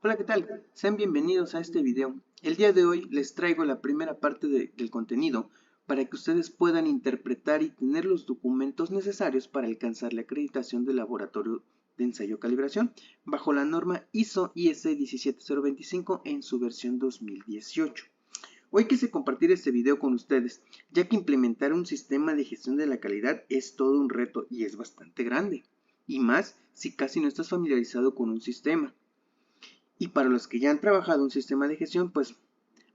Hola, ¿qué tal? Sean bienvenidos a este video. El día de hoy les traigo la primera parte del contenido para que ustedes puedan interpretar y tener los documentos necesarios para alcanzar la acreditación del laboratorio de ensayo calibración bajo la norma ISO IS 17025 en su versión 2018. Hoy quise compartir este video con ustedes, ya que implementar un sistema de gestión de la calidad es todo un reto y es bastante grande, y más si casi no estás familiarizado con un sistema. Y para los que ya han trabajado un sistema de gestión, pues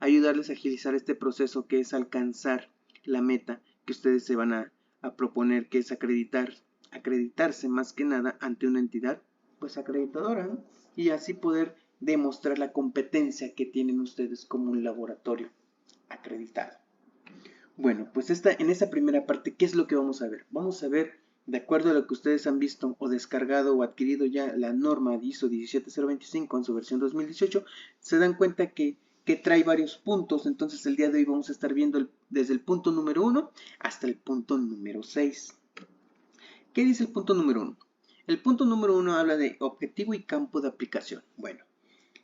ayudarles a agilizar este proceso que es alcanzar la meta que ustedes se van a proponer, que es acreditarse más que nada ante una entidad pues acreditadora, ¿no? Y así poder demostrar la competencia que tienen ustedes como un laboratorio acreditado. Bueno, pues en esta primera parte, ¿qué es lo que vamos a ver? Vamos a ver, de acuerdo a lo que ustedes han visto o descargado o adquirido ya la norma de ISO 17025 en su versión 2018, se dan cuenta que trae varios puntos. Entonces el día de hoy vamos a estar viendo desde el punto número 1 hasta el punto número 6. ¿Qué dice el punto número 1? El punto número 1 habla de objetivo y campo de aplicación. Bueno,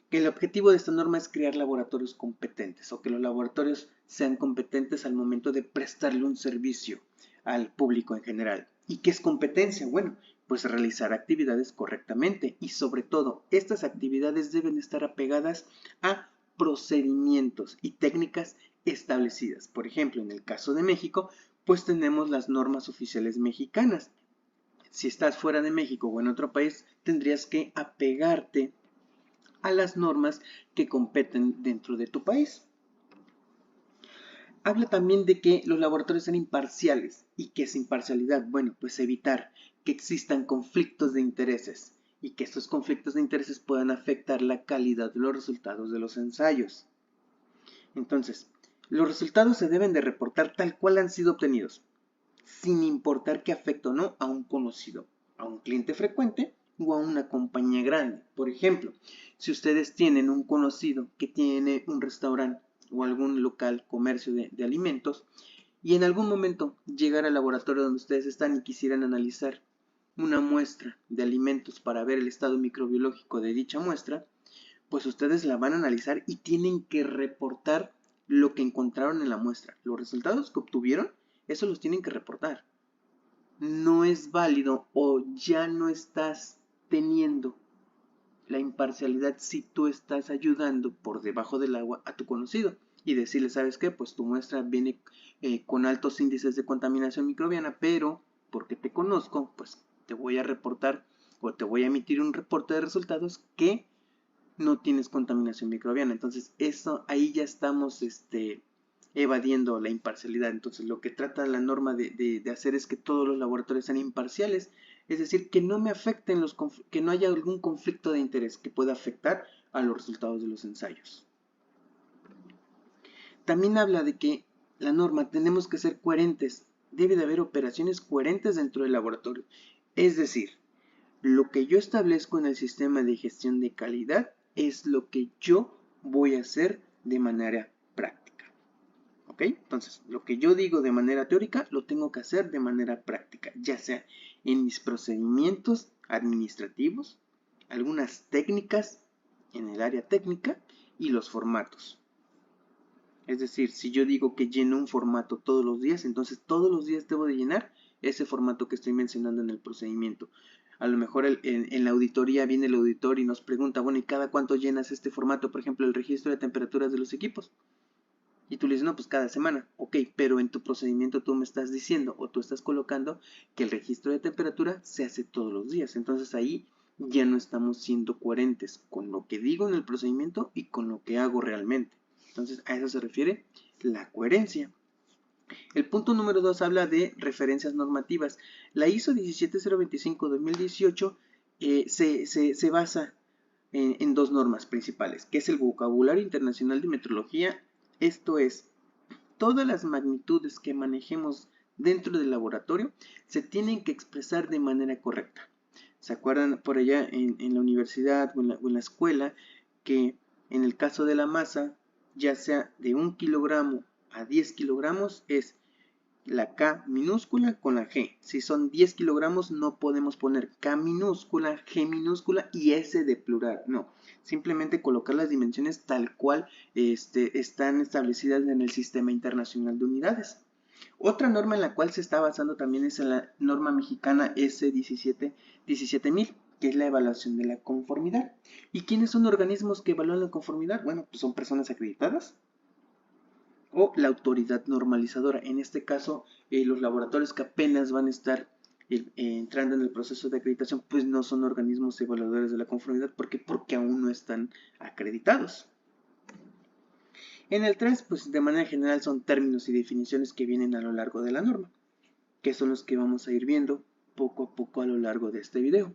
que el objetivo de esta norma es crear laboratorios competentes o que los laboratorios sean competentes al momento de prestarle un servicio al público en general. ¿Y qué es competencia? Bueno, pues realizar actividades correctamente y sobre todo estas actividades deben estar apegadas a procedimientos y técnicas establecidas. Por ejemplo, en el caso de México, pues tenemos las normas oficiales mexicanas. Si estás fuera de México o en otro país, tendrías que apegarte a las normas que competen dentro de tu país. Habla también de que los laboratorios sean imparciales. ¿Y qué es imparcialidad? Bueno, pues evitar que existan conflictos de intereses y que estos conflictos de intereses puedan afectar la calidad de los resultados de los ensayos. Entonces, los resultados se deben de reportar tal cual han sido obtenidos, sin importar que afecte o no a un conocido, a un cliente frecuente o a una compañía grande. Por ejemplo, si ustedes tienen un conocido que tiene un restaurante o algún local comercio de alimentos y en algún momento llegar al laboratorio donde ustedes están y quisieran analizar una muestra de alimentos para ver el estado microbiológico de dicha muestra, pues ustedes la van a analizar y tienen que reportar lo que encontraron en la muestra. Los resultados que obtuvieron, eso los tienen que reportar. No es válido o ya no estás teniendo la imparcialidad si tú estás ayudando por debajo del agua a tu conocido y decirle, ¿sabes qué? Pues tu muestra viene con altos índices de contaminación microbiana, pero porque te conozco, pues te voy a reportar o te voy a emitir un reporte de resultados que no tienes contaminación microbiana. Entonces, eso ahí ya estamos evadiendo la imparcialidad. Entonces, lo que trata la norma de hacer es que todos los laboratorios sean imparciales, es decir, que no me afecten que no haya algún conflicto de interés que pueda afectar a los resultados de los ensayos. También habla de que la norma tenemos que ser coherentes. Debe de haber operaciones coherentes dentro del laboratorio. Es decir, lo que yo establezco en el sistema de gestión de calidad es lo que yo voy a hacer de manera práctica. ¿Ok? Entonces, lo que yo digo de manera teórica lo tengo que hacer de manera práctica, ya sea en mis procedimientos administrativos, algunas técnicas en el área técnica y los formatos. Es decir, si yo digo que lleno un formato todos los días, entonces todos los días debo de llenar ese formato que estoy mencionando en el procedimiento. A lo mejor en la auditoría viene el auditor y nos pregunta, bueno, ¿y cada cuánto llenas este formato? Por ejemplo, el registro de temperaturas de los equipos. Y tú le dices, no, pues cada semana. Ok, pero en tu procedimiento tú me estás diciendo o tú estás colocando que el registro de temperatura se hace todos los días. Entonces ahí ya no estamos siendo coherentes con lo que digo en el procedimiento y con lo que hago realmente. Entonces a eso se refiere la coherencia. El punto número 2 habla de referencias normativas. La ISO 17025-2018 se basa en dos normas principales, que es el vocabulario internacional de metrología. Esto es, todas las magnitudes que manejemos dentro del laboratorio se tienen que expresar de manera correcta. ¿Se acuerdan por allá en la universidad o en la escuela que en el caso de la masa, ya sea de 1 kilogramo a 10 kilogramos, es la K minúscula con la G. Si son 10 kilogramos no podemos poner K minúscula, G minúscula y S de plural. No, simplemente colocar las dimensiones tal cual están establecidas en el Sistema Internacional de Unidades. Otra norma en la cual se está basando también es en la norma mexicana S17000, que es la evaluación de la conformidad. ¿Y quiénes son organismos que evalúan la conformidad? Bueno, pues son personas acreditadas o la autoridad normalizadora. En este caso, los laboratorios que apenas van a estar entrando en el proceso de acreditación, pues no son organismos evaluadores de la conformidad. ¿Por qué? Porque aún no están acreditados. En el 3, pues de manera general son términos y definiciones que vienen a lo largo de la norma, que son los que vamos a ir viendo poco a poco a lo largo de este video.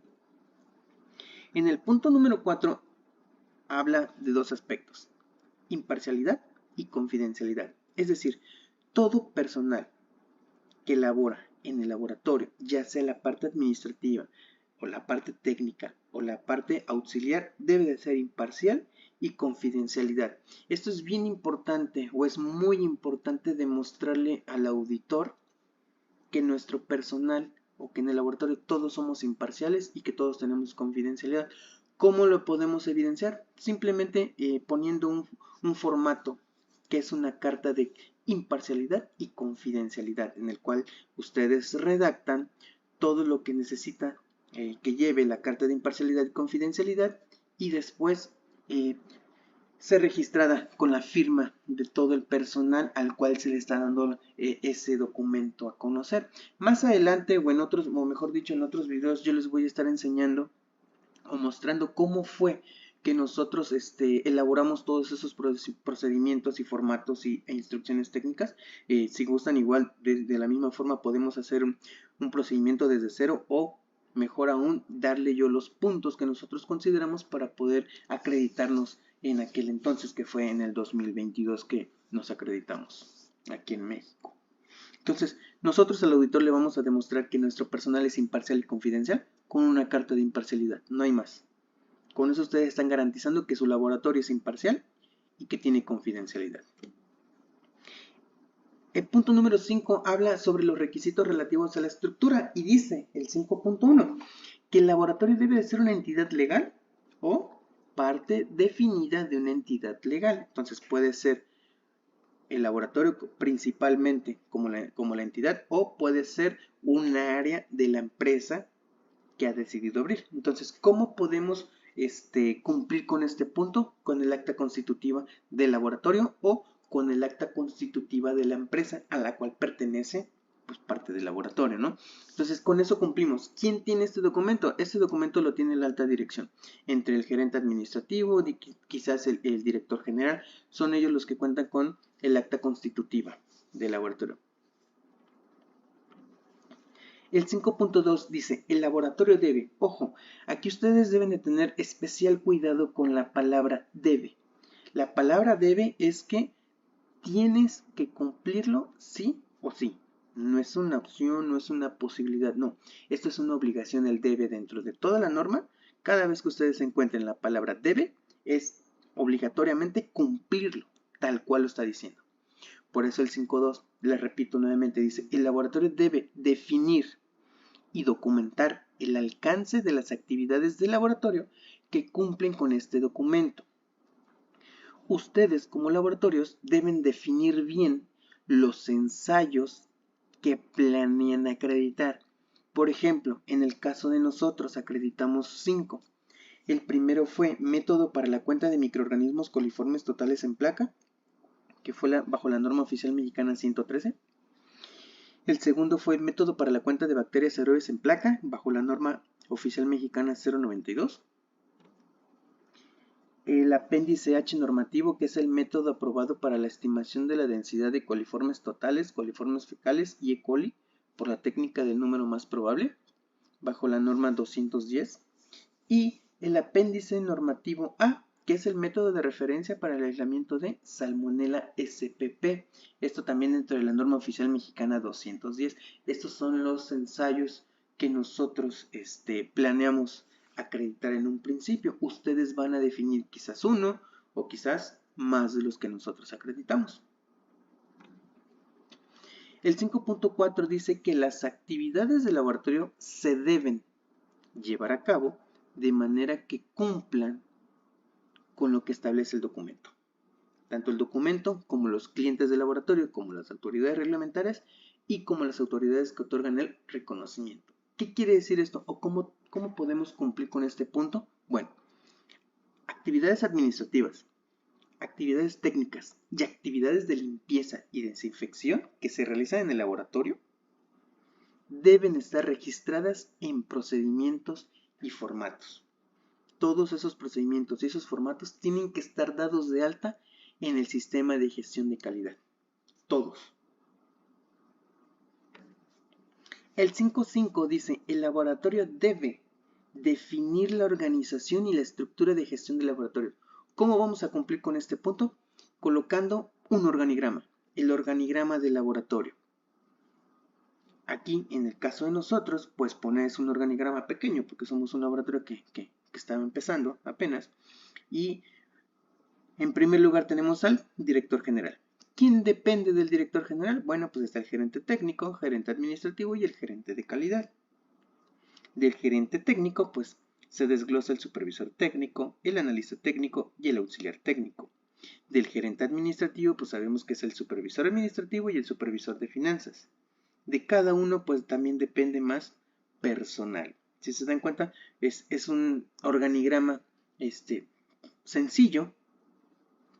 En el punto número 4 habla de dos aspectos: imparcialidad y confidencialidad. Es decir, todo personal que labora en el laboratorio, ya sea la parte administrativa o la parte técnica o la parte auxiliar, debe de ser imparcial y confidencialidad. Esto es bien importante o es muy importante demostrarle al auditor que nuestro personal o que en el laboratorio todos somos imparciales y que todos tenemos confidencialidad. ¿Cómo lo podemos evidenciar? Simplemente poniendo un formato que es una carta de imparcialidad y confidencialidad, en el cual ustedes redactan todo lo que necesita que lleve la carta de imparcialidad y confidencialidad, y después ser registrada con la firma de todo el personal al cual se le está dando ese documento a conocer. Más adelante, o en otros, o mejor dicho, en otros videos, yo les voy a estar enseñando o mostrando cómo fue que nosotros elaboramos todos esos procedimientos y formatos e instrucciones técnicas. Si gustan, igual de la misma forma podemos hacer un procedimiento desde cero, o mejor aún, darle yo los puntos que nosotros consideramos para poder acreditarnos en aquel entonces, que fue en el 2022 que nos acreditamos aquí en México. Entonces, nosotros al auditor le vamos a demostrar que nuestro personal es imparcial y confidencial con una carta de imparcialidad, no hay más. Con eso ustedes están garantizando que su laboratorio es imparcial y que tiene confidencialidad. El punto número 5 habla sobre los requisitos relativos a la estructura y dice, el 5.1, que el laboratorio debe de ser una entidad legal o parte definida de una entidad legal. Entonces puede ser el laboratorio principalmente como la entidad, o puede ser un área de la empresa que ha decidido abrir. Entonces, ¿cómo podemos cumplir con este punto? Con el acta constitutiva del laboratorio o con el acta constitutiva de la empresa a la cual pertenece, pues, parte del laboratorio, ¿no? Entonces, con eso cumplimos. ¿Quién tiene este documento? Este documento lo tiene la alta dirección. Entre el gerente administrativo, quizás el director general, son ellos los que cuentan con el acta constitutiva del laboratorio. El 5.2 dice, el laboratorio debe, ojo, aquí ustedes deben de tener especial cuidado con la palabra debe. La palabra debe es que tienes que cumplirlo sí o sí. No es una opción, no es una posibilidad, no. Esto es una obligación, el debe dentro de toda la norma. Cada vez que ustedes encuentren la palabra debe, es obligatoriamente cumplirlo, tal cual lo está diciendo. Por eso el 5.2, les repito nuevamente, dice, el laboratorio debe definir y documentar el alcance de las actividades del laboratorio que cumplen con este documento. Ustedes como laboratorios deben definir bien los ensayos que planean acreditar. Por ejemplo, en el caso de nosotros acreditamos 5. El primero fue método para la cuenta de microorganismos coliformes totales en placa, que fue bajo la norma oficial mexicana 113. El segundo fue el método para la cuenta de bacterias aerobias en placa, bajo la norma oficial mexicana 092. El apéndice H normativo, que es el método aprobado para la estimación de la densidad de coliformes totales, coliformes fecales y E. coli por la técnica del número más probable, bajo la norma 210. Y el apéndice normativo A, que es el método de referencia para el aislamiento de Salmonella spp. Esto también dentro de la norma oficial mexicana 210. Estos son los ensayos que nosotros planeamos acreditar en un principio. Ustedes van a definir quizás uno o quizás más de los que nosotros acreditamos. El 5.4 dice que las actividades del laboratorio se deben llevar a cabo de manera que cumplan con lo que establece el documento. Tanto el documento como los clientes del laboratorio, como las autoridades reglamentarias y como las autoridades que otorgan el reconocimiento. ¿Qué quiere decir esto? ¿O cómo podemos cumplir con este punto? Bueno, actividades administrativas, actividades técnicas y actividades de limpieza y desinfección que se realizan en el laboratorio deben estar registradas en procedimientos y formatos. Todos esos procedimientos y esos formatos tienen que estar dados de alta en el sistema de gestión de calidad. Todos. El 5.5 dice, el laboratorio debe definir la organización y la estructura de gestión del laboratorio. ¿Cómo vamos a cumplir con este punto? Colocando un organigrama, el organigrama del laboratorio. Aquí, en el caso de nosotros, pues pones un organigrama pequeño, porque somos un laboratorio que estaba empezando apenas. Y en primer lugar tenemos al director general. ¿Quién depende del director general? Bueno, pues está el gerente técnico, gerente administrativo y el gerente de calidad. Del gerente técnico, pues se desglosa el supervisor técnico, el analista técnico y el auxiliar técnico. Del gerente administrativo, pues sabemos que es el supervisor administrativo y el supervisor de finanzas. De cada uno, pues también depende más personal. Si se dan cuenta, es un organigrama sencillo,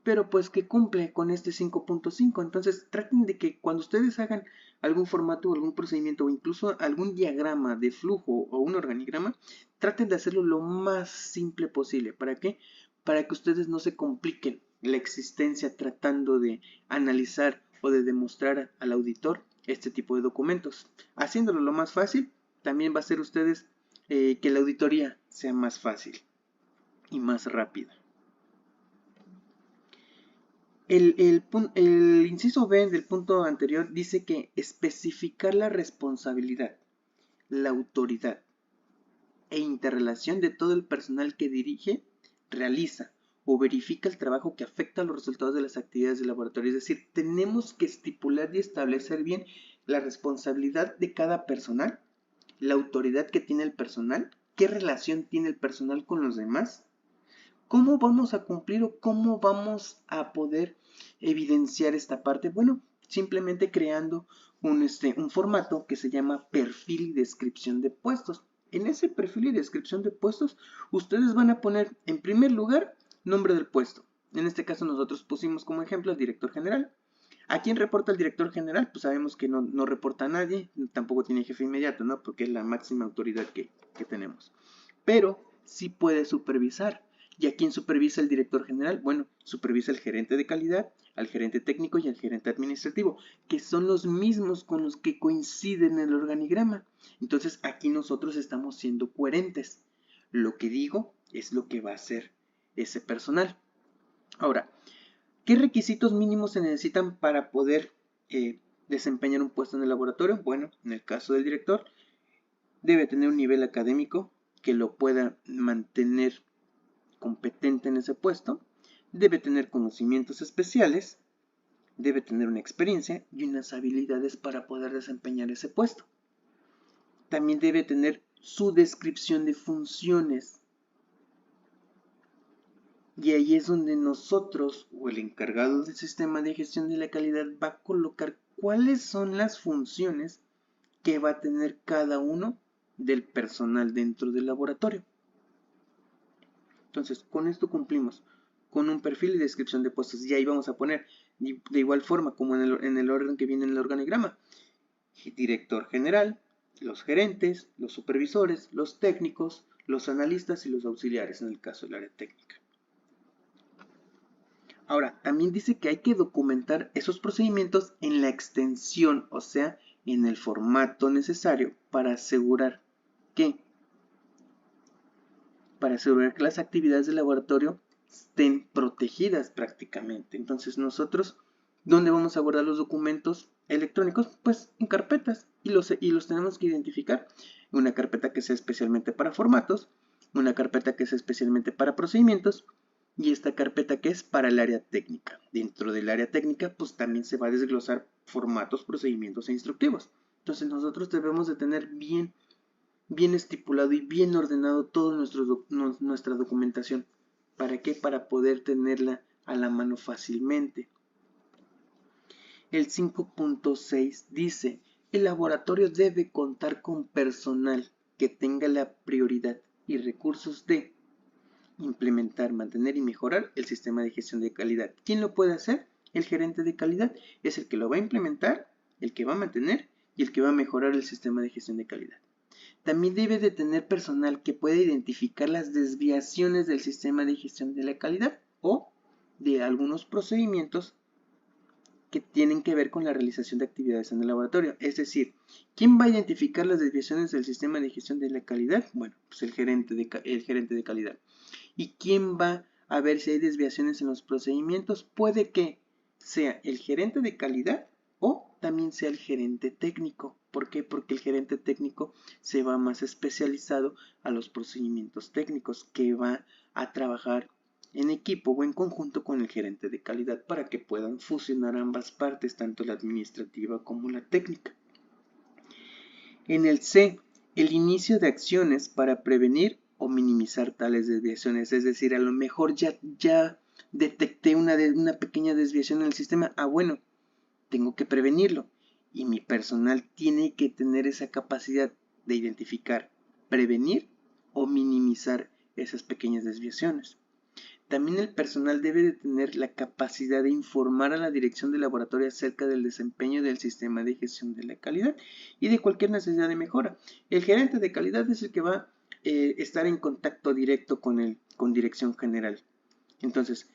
pero pues que cumple con este 5.5. Entonces traten de que cuando ustedes hagan algún formato o algún procedimiento o incluso algún diagrama de flujo o un organigrama, traten de hacerlo lo más simple posible. ¿Para qué? Para que ustedes no se compliquen la existencia tratando de analizar o de demostrar al auditor este tipo de documentos. Haciéndolo lo más fácil, también va a ser ustedes que la auditoría sea más fácil y más rápida. El inciso B del punto anterior dice que especificar la responsabilidad, la autoridad e interrelación de todo el personal que dirige, realiza o verifica el trabajo que afecta a los resultados de las actividades del laboratorio. Es decir, tenemos que estipular y establecer bien la responsabilidad de cada personal, la autoridad que tiene el personal, qué relación tiene el personal con los demás, ¿cómo vamos a cumplir o cómo vamos a poder evidenciar esta parte? Bueno, simplemente creando un formato que se llama perfil y descripción de puestos. En ese perfil y descripción de puestos, ustedes van a poner en primer lugar nombre del puesto. En este caso nosotros pusimos como ejemplo al director general. ¿A quién reporta el director general? Pues sabemos que no reporta a nadie, tampoco tiene jefe inmediato, ¿no? Porque es la máxima autoridad que tenemos. Pero sí puede supervisar. ¿Y a quién supervisa el director general? Bueno, supervisa el gerente de calidad, al gerente técnico y al gerente administrativo, que son los mismos con los que coinciden en el organigrama. Entonces aquí nosotros estamos siendo coherentes. Lo que digo es lo que va a hacer ese personal. Ahora, ¿qué requisitos mínimos se necesitan para poder desempeñar un puesto en el laboratorio? Bueno, en el caso del director, debe tener un nivel académico que lo pueda mantener competente en ese puesto, debe tener conocimientos especiales, debe tener una experiencia y unas habilidades para poder desempeñar ese puesto. También debe tener su descripción de funciones. Y ahí es donde nosotros o el encargado del sistema de gestión de la calidad va a colocar cuáles son las funciones que va a tener cada uno del personal dentro del laboratorio. Entonces, con esto cumplimos con un perfil y descripción de puestos. Y ahí vamos a poner, de igual forma como en el orden que viene en el organigrama, director general, los gerentes, los supervisores, los técnicos, los analistas y los auxiliares en el caso del área técnica. Ahora, también dice que hay que documentar esos procedimientos en la extensión, o sea, en el formato necesario para asegurar que las actividades del laboratorio estén protegidas prácticamente. Entonces nosotros, ¿dónde vamos a guardar los documentos electrónicos? Pues en carpetas y los tenemos que identificar. Una carpeta que sea especialmente para formatos, una carpeta que sea especialmente para procedimientos y esta carpeta que es para el área técnica. Dentro del área técnica pues también se va a desglosar formatos, procedimientos e instructivos. Entonces nosotros debemos de tener bien estipulado y bien ordenado toda nuestra documentación. ¿Para qué? Para poder tenerla a la mano fácilmente. El 5.6 dice, el laboratorio debe contar con personal que tenga la prioridad y recursos de implementar, mantener y mejorar el sistema de gestión de calidad. ¿Quién lo puede hacer? El gerente de calidad es el que lo va a implementar, el que va a mantener y el que va a mejorar el sistema de gestión de calidad. También debe de tener personal que pueda identificar las desviaciones del sistema de gestión de la calidad o de algunos procedimientos que tienen que ver con la realización de actividades en el laboratorio. Es decir, ¿quién va a identificar las desviaciones del sistema de gestión de la calidad? Bueno, pues el gerente de calidad. ¿Y quién va a ver si hay desviaciones en los procedimientos? Puede que sea el gerente de calidad o también sea el gerente técnico. ¿Por qué? Porque el gerente técnico se va más especializado a los procedimientos técnicos, que va a trabajar en equipo o en conjunto con el gerente de calidad para que puedan fusionar ambas partes, tanto la administrativa como la técnica. En el C, el inicio de acciones para prevenir o minimizar tales desviaciones, es decir, a lo mejor ya detecté una pequeña desviación en el sistema, bueno, tengo que prevenirlo y mi personal tiene que tener esa capacidad de identificar, prevenir o minimizar esas pequeñas desviaciones. También el personal debe de tener la capacidad de informar a la dirección del laboratorio acerca del desempeño del sistema de gestión de la calidad y de cualquier necesidad de mejora. El gerente de calidad es el que va a estar en contacto directo con dirección general. Entonces,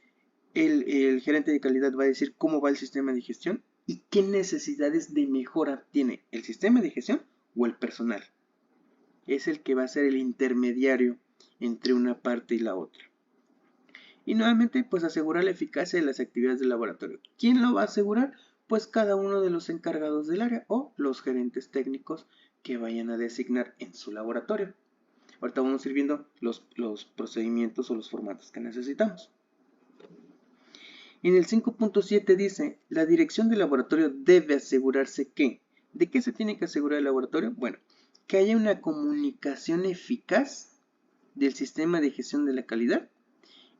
el gerente de calidad va a decir cómo va el sistema de gestión y qué necesidades de mejora tiene el sistema de gestión o el personal. Es el que va a ser el intermediario entre una parte y la otra. Y nuevamente, pues asegurar la eficacia de las actividades del laboratorio. ¿Quién lo va a asegurar? Pues cada uno de los encargados del área o los gerentes técnicos que vayan a designar en su laboratorio. Ahorita vamos a ir viendo los procedimientos o los formatos que necesitamos. En el 5.7 dice, la dirección del laboratorio debe asegurarse que, ¿de qué se tiene que asegurar el laboratorio? Bueno, que haya una comunicación eficaz del sistema de gestión de la calidad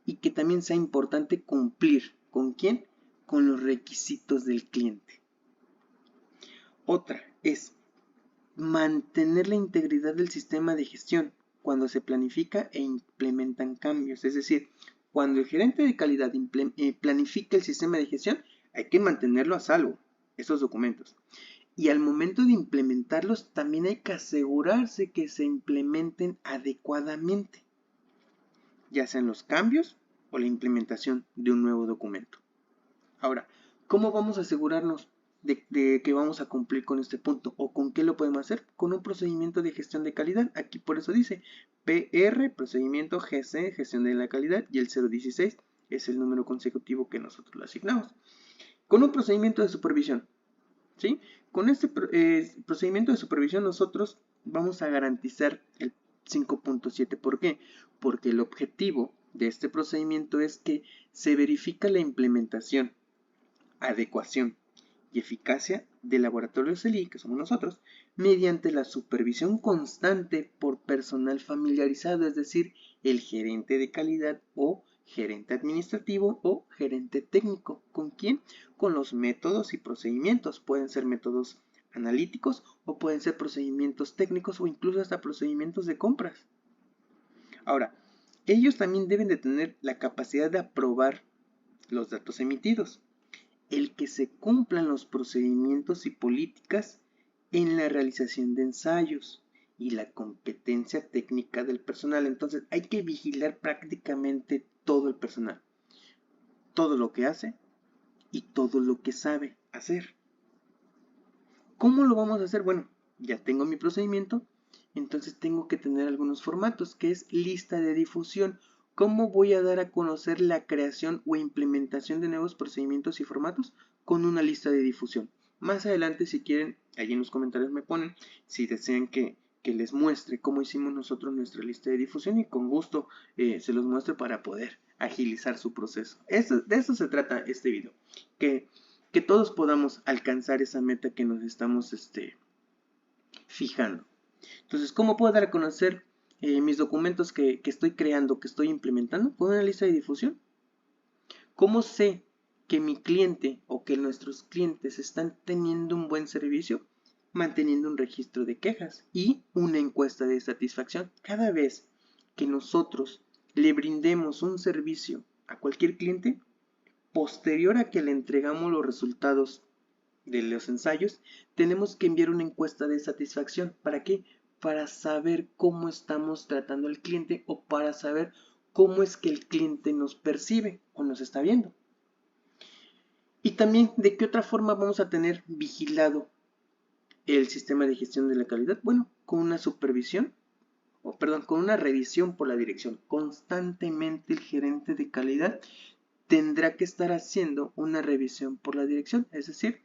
y que también sea importante cumplir. ¿Con quién? Con los requisitos del cliente. Otra es mantener la integridad del sistema de gestión cuando se planifica e implementan cambios. Es decir, cuando el gerente de calidad planifica el sistema de gestión, hay que mantenerlo a salvo, esos documentos. Y al momento de implementarlos, también hay que asegurarse que se implementen adecuadamente, ya sean los cambios o la implementación de un nuevo documento. Ahora, ¿cómo vamos a asegurarnos de que vamos a cumplir con este punto? ¿O con qué lo podemos hacer? Con un procedimiento de gestión de calidad. Aquí por eso dice PR, procedimiento GC, gestión de la calidad, y el 016 es el número consecutivo que nosotros le asignamos. Con un procedimiento de supervisión, ¿sí? Con este procedimiento de supervisión nosotros vamos a garantizar el 5.7. ¿Por qué? Porque el objetivo de este procedimiento es que se verifica la implementación, adecuación y eficacia del laboratorio CELI, que somos nosotros, mediante la supervisión constante por personal familiarizado, es decir, el gerente de calidad o gerente administrativo o gerente técnico. ¿Con quién? Con los métodos y procedimientos. Pueden ser métodos analíticos o pueden ser procedimientos técnicos o incluso hasta procedimientos de compras. Ahora, ellos también deben de tener la capacidad de aprobar los datos emitidos, el que se cumplan los procedimientos y políticas en la realización de ensayos y la competencia técnica del personal. Entonces hay que vigilar prácticamente todo el personal, todo lo que hace y todo lo que sabe hacer. ¿Cómo lo vamos a hacer? Bueno, ya tengo mi procedimiento, entonces tengo que tener algunos formatos, que es lista de difusión. ¿Cómo voy a dar a conocer la creación o implementación de nuevos procedimientos y formatos? Con una lista de difusión. Más adelante, si quieren, ahí en los comentarios me ponen si desean que les muestre cómo hicimos nosotros nuestra lista de difusión y con gusto se los muestre para poder agilizar su proceso. De eso se trata este video, que todos podamos alcanzar esa meta que nos estamos fijando. Entonces, ¿cómo puedo dar a conocer mis documentos que estoy creando, que estoy implementando? Con una lista de difusión. ¿Cómo sé que mi cliente o que nuestros clientes están teniendo un buen servicio? Manteniendo un registro de quejas y una encuesta de satisfacción. Cada vez que nosotros le brindemos un servicio a cualquier cliente, posterior a que le entregamos los resultados de los ensayos, tenemos que enviar una encuesta de satisfacción. ¿Para qué? Para saber cómo estamos tratando al cliente o para saber cómo es que el cliente nos percibe o nos está viendo. Y también de qué otra forma vamos a tener vigilado el sistema de gestión de la calidad. Bueno, con una supervisión, con una revisión por la dirección. Constantemente el gerente de calidad tendrá que estar haciendo una revisión por la dirección, es decir,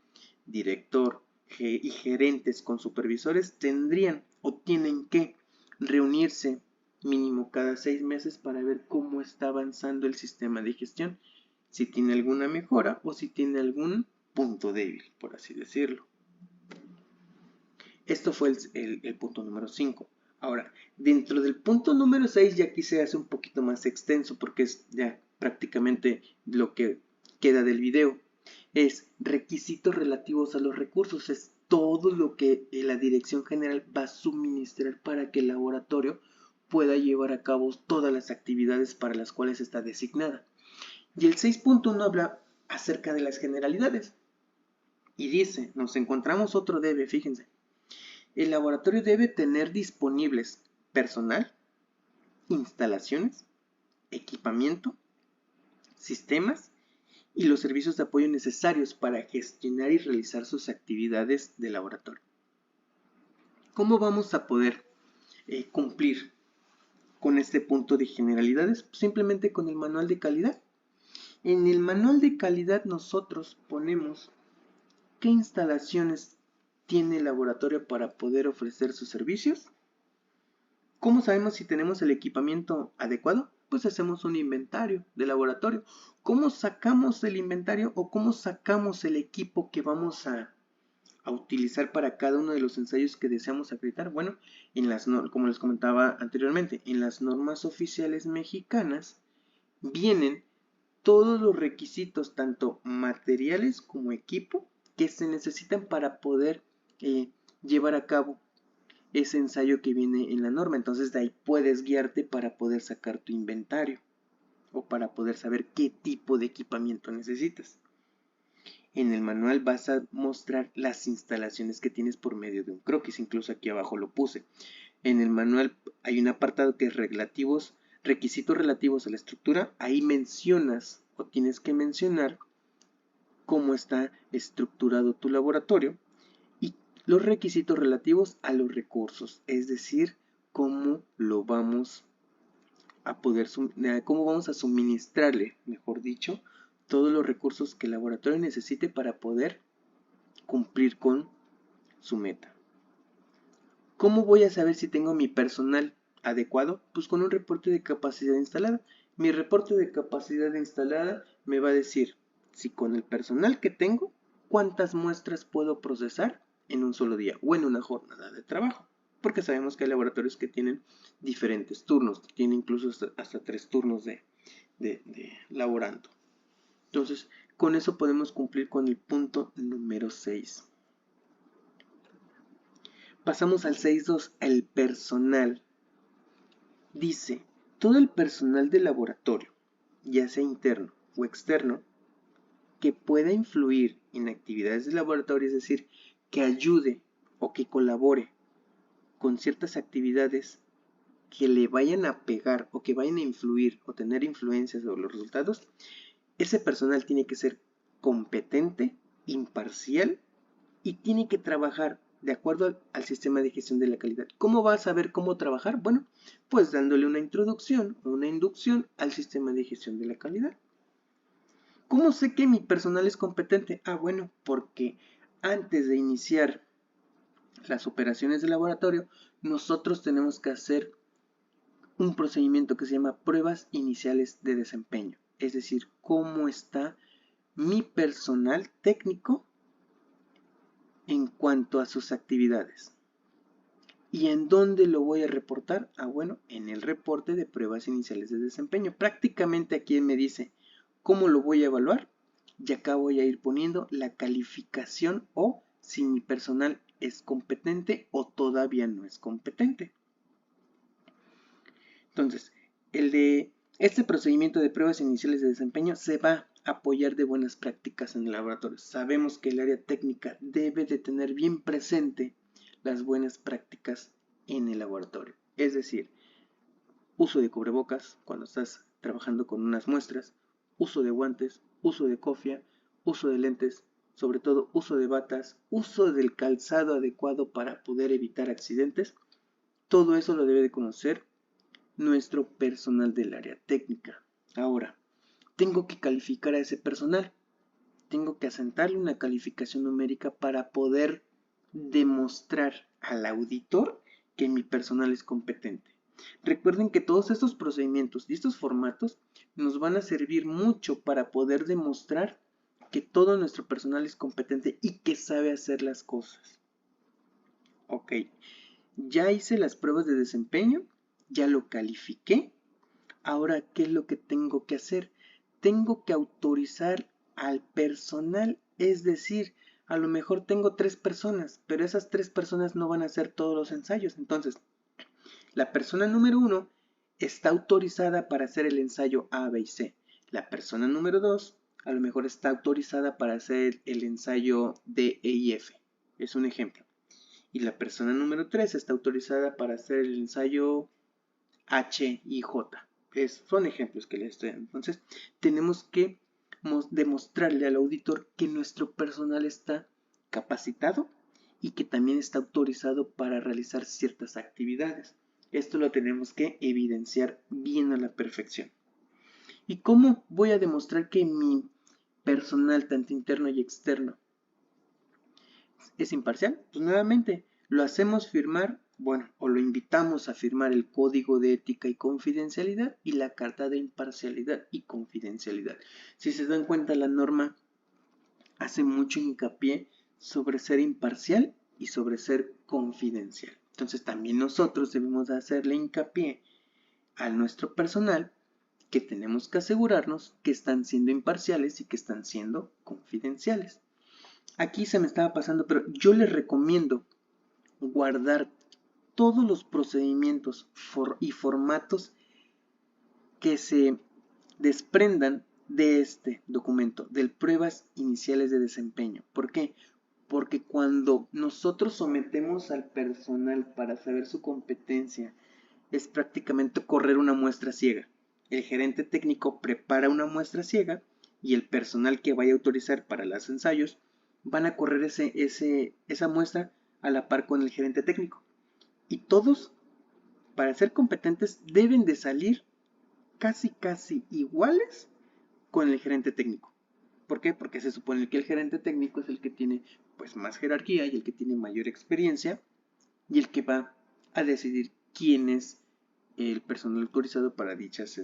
director y gerentes con supervisores tendrían o tienen que reunirse mínimo cada 6 meses para ver cómo está avanzando el sistema de gestión, si tiene alguna mejora o si tiene algún punto débil, por así decirlo. Esto fue el punto número 5. Ahora, dentro del punto número 6 ya aquí se hace un poquito más extenso porque es ya prácticamente lo que queda del video. Es requisitos relativos a los recursos. Es todo lo que la dirección general va a suministrar para que el laboratorio pueda llevar a cabo todas las actividades para las cuales está designada. Y el 6.1 habla acerca de las generalidades. Y dice, nos encontramos otro debe, fíjense. El laboratorio debe tener disponibles personal, instalaciones, equipamiento, sistemas y los servicios de apoyo necesarios para gestionar y realizar sus actividades de laboratorio. ¿Cómo vamos a poder cumplir con este punto de generalidades? Simplemente con el manual de calidad. En el manual de calidad nosotros ponemos qué instalaciones tiene el laboratorio para poder ofrecer sus servicios. ¿Cómo sabemos si tenemos el equipamiento adecuado? Pues hacemos un inventario de laboratorio. ¿Cómo sacamos el inventario o cómo sacamos el equipo que vamos a utilizar para cada uno de los ensayos que deseamos acreditar? Bueno, como les comentaba anteriormente, en las normas oficiales mexicanas vienen todos los requisitos, tanto materiales como equipo, que se necesitan para poder llevar a cabo ese ensayo que viene en la norma. Entonces de ahí puedes guiarte para poder sacar tu inventario o para poder saber qué tipo de equipamiento necesitas. En el manual vas a mostrar las instalaciones que tienes por medio de un croquis, incluso aquí abajo lo puse. En el manual hay un apartado que es requisitos relativos a la estructura. Ahí mencionas o tienes que mencionar cómo está estructurado tu laboratorio y los requisitos relativos a los recursos, es decir, cómo lo vamos a poder, cómo vamos a suministrarle, mejor dicho, todos los recursos que el laboratorio necesite para poder cumplir con su meta. ¿Cómo voy a saber si tengo mi personal adecuado? Pues con un reporte de capacidad instalada. Mi reporte de capacidad instalada me va a decir si con el personal que tengo, cuántas muestras puedo procesar en un solo día o en una jornada de trabajo. Porque sabemos que hay laboratorios que tienen diferentes turnos, tienen incluso hasta 3 turnos de laborando. Entonces, con eso podemos cumplir con el punto número 6. Pasamos al 6.2, el personal. Dice, todo el personal del laboratorio, ya sea interno o externo, que pueda influir en actividades de laboratorio, es decir, que ayude o que colabore con ciertas actividades que le vayan a pegar o que vayan a influir o tener influencia sobre los resultados, ese personal tiene que ser competente, imparcial y tiene que trabajar de acuerdo al sistema de gestión de la calidad. ¿Cómo vas a saber cómo trabajar? Bueno, pues dándole una introducción o una inducción al sistema de gestión de la calidad. ¿Cómo sé que mi personal es competente? Bueno, porque antes de iniciar las operaciones de laboratorio, nosotros tenemos que hacer un procedimiento que se llama pruebas iniciales de desempeño. Es decir, cómo está mi personal técnico en cuanto a sus actividades. ¿Y en dónde lo voy a reportar? Bueno, en el reporte de pruebas iniciales de desempeño. Prácticamente aquí me dice cómo lo voy a evaluar y acá voy a ir poniendo la calificación o si mi personal es competente o todavía no es competente. Entonces, este procedimiento de pruebas iniciales de desempeño se va a apoyar de buenas prácticas en el laboratorio. Sabemos que el área técnica debe de tener bien presente las buenas prácticas en el laboratorio. Es decir, uso de cubrebocas cuando estás trabajando con unas muestras, uso de guantes, uso de cofia, uso de lentes, sobre todo uso de batas, uso del calzado adecuado para poder evitar accidentes. Todo eso lo debe de conocer nuestro personal del área técnica. Ahora, tengo que calificar a ese personal. Tengo que asentarle una calificación numérica para poder demostrar al auditor que mi personal es competente. Recuerden que todos estos procedimientos y estos formatos nos van a servir mucho para poder demostrar que todo nuestro personal es competente y que sabe hacer las cosas. Ok, ya hice las pruebas de desempeño, ya lo califiqué. Ahora, ¿qué es lo que tengo que hacer? Tengo que autorizar al personal, es decir, a lo mejor tengo 3 personas, pero esas 3 personas no van a hacer todos los ensayos. Entonces, la persona número 1 está autorizada para hacer el ensayo A, B y C. La persona número 2 a lo mejor está autorizada para hacer el ensayo D, E y F. Es un ejemplo. Y la persona número 3 está autorizada para hacer el ensayo H y J. Son ejemplos que les estoy dando. Entonces, tenemos que demostrarle al auditor que nuestro personal está capacitado y que también está autorizado para realizar ciertas actividades. Esto lo tenemos que evidenciar bien a la perfección. ¿Y cómo voy a demostrar que mi personal, tanto interno y externo, es imparcial? Pues nuevamente, lo hacemos firmar, o lo invitamos a firmar el Código de Ética y Confidencialidad y la Carta de Imparcialidad y Confidencialidad. Si se dan cuenta, la norma hace mucho hincapié sobre ser imparcial y sobre ser confidencial. Entonces también nosotros debemos hacerle hincapié a nuestro personal que tenemos que asegurarnos que están siendo imparciales y que están siendo confidenciales. Aquí se me estaba pasando, pero yo les recomiendo guardar todos los procedimientos y formatos que se desprendan de este documento, de pruebas iniciales de desempeño. ¿Por qué? Porque cuando nosotros sometemos al personal para saber su competencia, es prácticamente correr una muestra ciega. El gerente técnico prepara una muestra ciega y el personal que vaya a autorizar para los ensayos van a correr esa muestra a la par con el gerente técnico. Y todos, para ser competentes, deben de salir casi iguales con el gerente técnico. ¿Por qué? Porque se supone que el gerente técnico es el que tiene pues más jerarquía y el que tiene mayor experiencia y el que va a decidir quién es el personal autorizado para dichas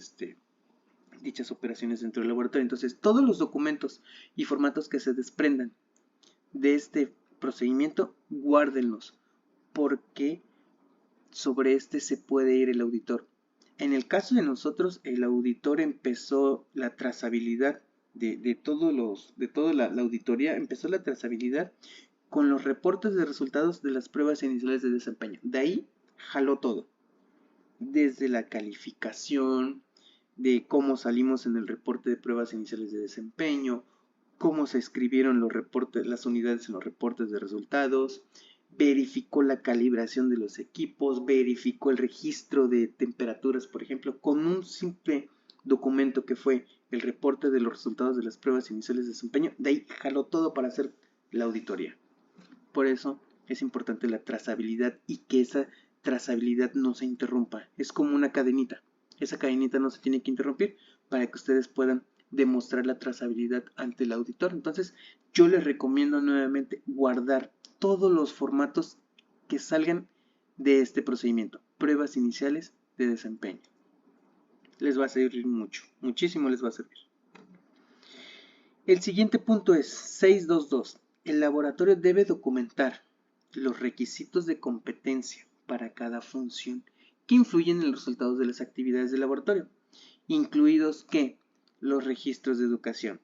operaciones dentro del laboratorio. Entonces, todos los documentos y formatos que se desprendan de este procedimiento, guárdenlos, porque sobre este se puede ir el auditor. En el caso de nosotros, el auditor empezó la trazabilidad de toda la auditoría, empezó la trazabilidad con los reportes de resultados de las pruebas iniciales de desempeño. De ahí jaló todo, desde la calificación, de cómo salimos en el reporte de pruebas iniciales de desempeño, cómo se escribieron las unidades en los reportes de resultados, verificó la calibración de los equipos, verificó el registro de temperaturas, por ejemplo, con un simple documento que fue el reporte de los resultados de las pruebas iniciales de desempeño. De ahí jaló todo para hacer la auditoría. Por eso es importante la trazabilidad y que esa trazabilidad no se interrumpa. Es como una cadenita. Esa cadenita no se tiene que interrumpir para que ustedes puedan demostrar la trazabilidad ante el auditor. Entonces, yo les recomiendo nuevamente guardar todos los formatos que salgan de este procedimiento, pruebas iniciales de desempeño. Les va a servir mucho, muchísimo les va a servir. El siguiente punto es 6.2.2. El laboratorio debe documentar los requisitos de competencia para cada función que influyen en los resultados de las actividades del laboratorio, incluidos que los registros de educación.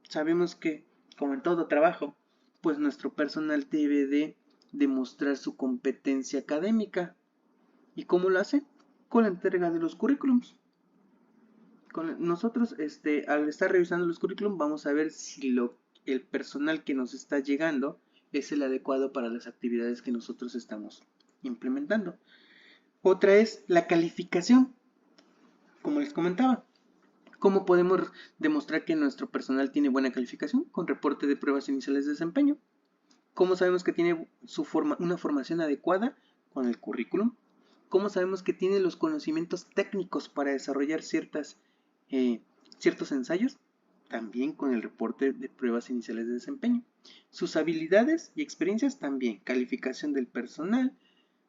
Sabemos que, como en todo trabajo, pues nuestro personal debe de demostrar su competencia académica. ¿Y cómo lo hace? Con la entrega de los currículums. Nosotros, al estar revisando los currículums, vamos a ver si el personal que nos está llegando es el adecuado para las actividades que nosotros estamos implementando. Otra es la calificación, como les comentaba. ¿Cómo podemos demostrar que nuestro personal tiene buena calificación? Con reporte de pruebas iniciales de desempeño. ¿Cómo sabemos que tiene una formación adecuada? Con el currículum. ¿Cómo sabemos que tiene los conocimientos técnicos para desarrollar ciertos ensayos? También con el reporte de pruebas iniciales de desempeño. Sus habilidades y experiencias también. Calificación del personal.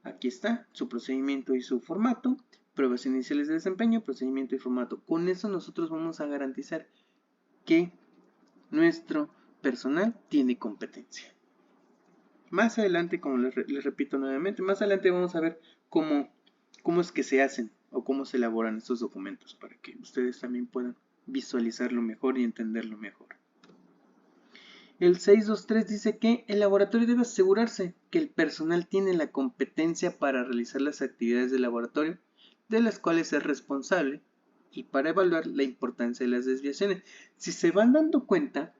Aquí está su procedimiento y su formato. Pruebas iniciales de desempeño, procedimiento y formato. Con eso nosotros vamos a garantizar que nuestro personal tiene competencia. Más adelante, como les repito nuevamente, más adelante vamos a ver cómo es que se hacen o cómo se elaboran estos documentos para que ustedes también puedan visualizarlo mejor y entenderlo mejor. El 6.2.3 dice que el laboratorio debe asegurarse que el personal tiene la competencia para realizar las actividades del laboratorio de las cuales es responsable y para evaluar la importancia de las desviaciones. Si se van dando cuenta,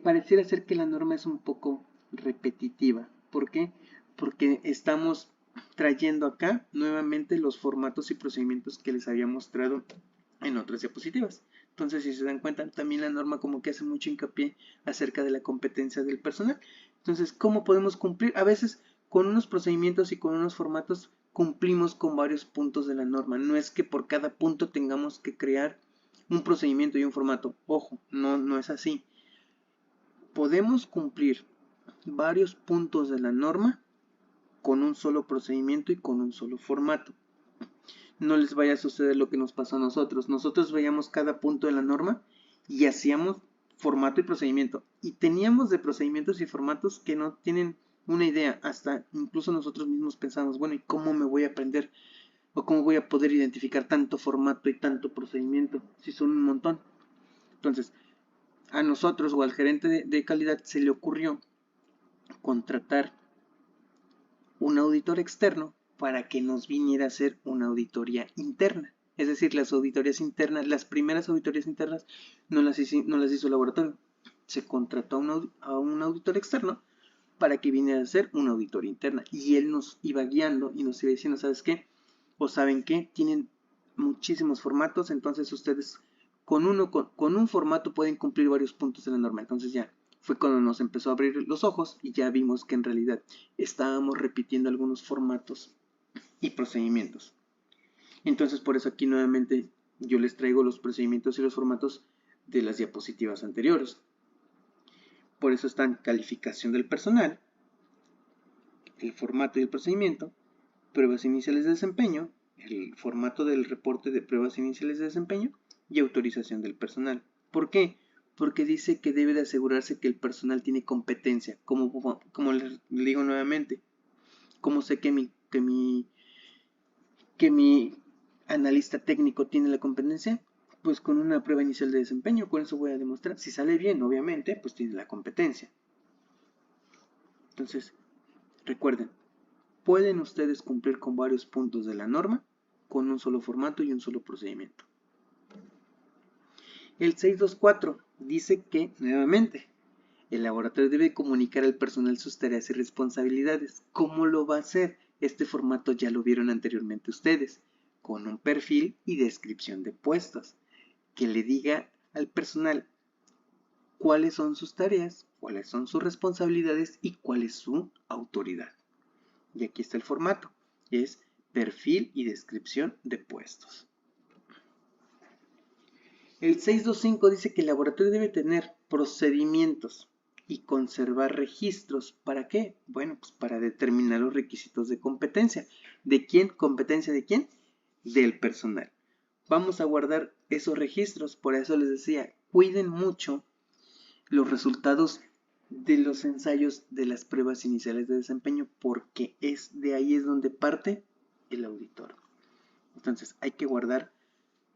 pareciera ser que la norma es un poco repetitiva. ¿Por qué? Porque estamos trayendo acá nuevamente los formatos y procedimientos que les había mostrado en otras diapositivas. Entonces, si se dan cuenta, también la norma como que hace mucho hincapié acerca de la competencia del personal. Entonces, ¿cómo podemos cumplir? A veces con unos procedimientos y con unos formatos cumplimos con varios puntos de la norma. No es que por cada punto tengamos que crear un procedimiento y un formato. Ojo, no es así. Podemos cumplir varios puntos de la norma con un solo procedimiento y con un solo formato. No les vaya a suceder lo que nos pasó a nosotros. Nosotros veíamos cada punto de la norma y hacíamos formato y procedimiento. Y teníamos de procedimientos y formatos que no tienen una idea. Hasta incluso nosotros mismos pensamos, bueno, ¿y cómo me voy a aprender? ¿O cómo voy a poder identificar tanto formato y tanto procedimiento? Si son un montón. Entonces, a nosotros o al gerente de calidad se le ocurrió contratar un auditor externo para que nos viniera a hacer una auditoría interna. Es decir, las auditorías internas, las primeras auditorías internas no las hizo el laboratorio. Se contrató a un auditor externo para que viniera a hacer una auditoría interna. Y él nos iba guiando y nos iba diciendo, ¿sabes qué? O ¿saben qué? Tienen muchísimos formatos, entonces ustedes con un formato pueden cumplir varios puntos de la norma. Entonces ya fue cuando nos empezó a abrir los ojos y ya vimos que en realidad estábamos repitiendo algunos formatos y procedimientos. Entonces por eso aquí nuevamente yo les traigo los procedimientos y los formatos de las diapositivas anteriores. Por eso están calificación del personal, el formato y el procedimiento, pruebas iniciales de desempeño, el formato del reporte de pruebas iniciales de desempeño y autorización del personal. ¿Por qué? Porque dice que debe de asegurarse que el personal tiene competencia. Como les digo nuevamente, ¿cómo sé que mi analista técnico tiene la competencia? Pues con una prueba inicial de desempeño, con eso voy a demostrar. Si sale bien, obviamente, pues tiene la competencia. Entonces, recuerden, pueden ustedes cumplir con varios puntos de la norma con un solo formato y un solo procedimiento. El 6.2.4 dice que, nuevamente, el laboratorio debe comunicar al personal sus tareas y responsabilidades. ¿Cómo lo va a hacer? Este formato ya lo vieron anteriormente ustedes, con un perfil y descripción de puestos, que le diga al personal cuáles son sus tareas, cuáles son sus responsabilidades y cuál es su autoridad. Y aquí está el formato, es perfil y descripción de puestos. El 6.2.5 dice que el laboratorio debe tener procedimientos y conservar registros. ¿Para qué? Bueno, pues para determinar los requisitos de competencia. ¿De quién? ¿Competencia de quién? Del personal. Vamos a guardar esos registros, por eso les decía, cuiden mucho los resultados de los ensayos de las pruebas iniciales de desempeño, porque de ahí es donde parte el auditor. Entonces hay que guardar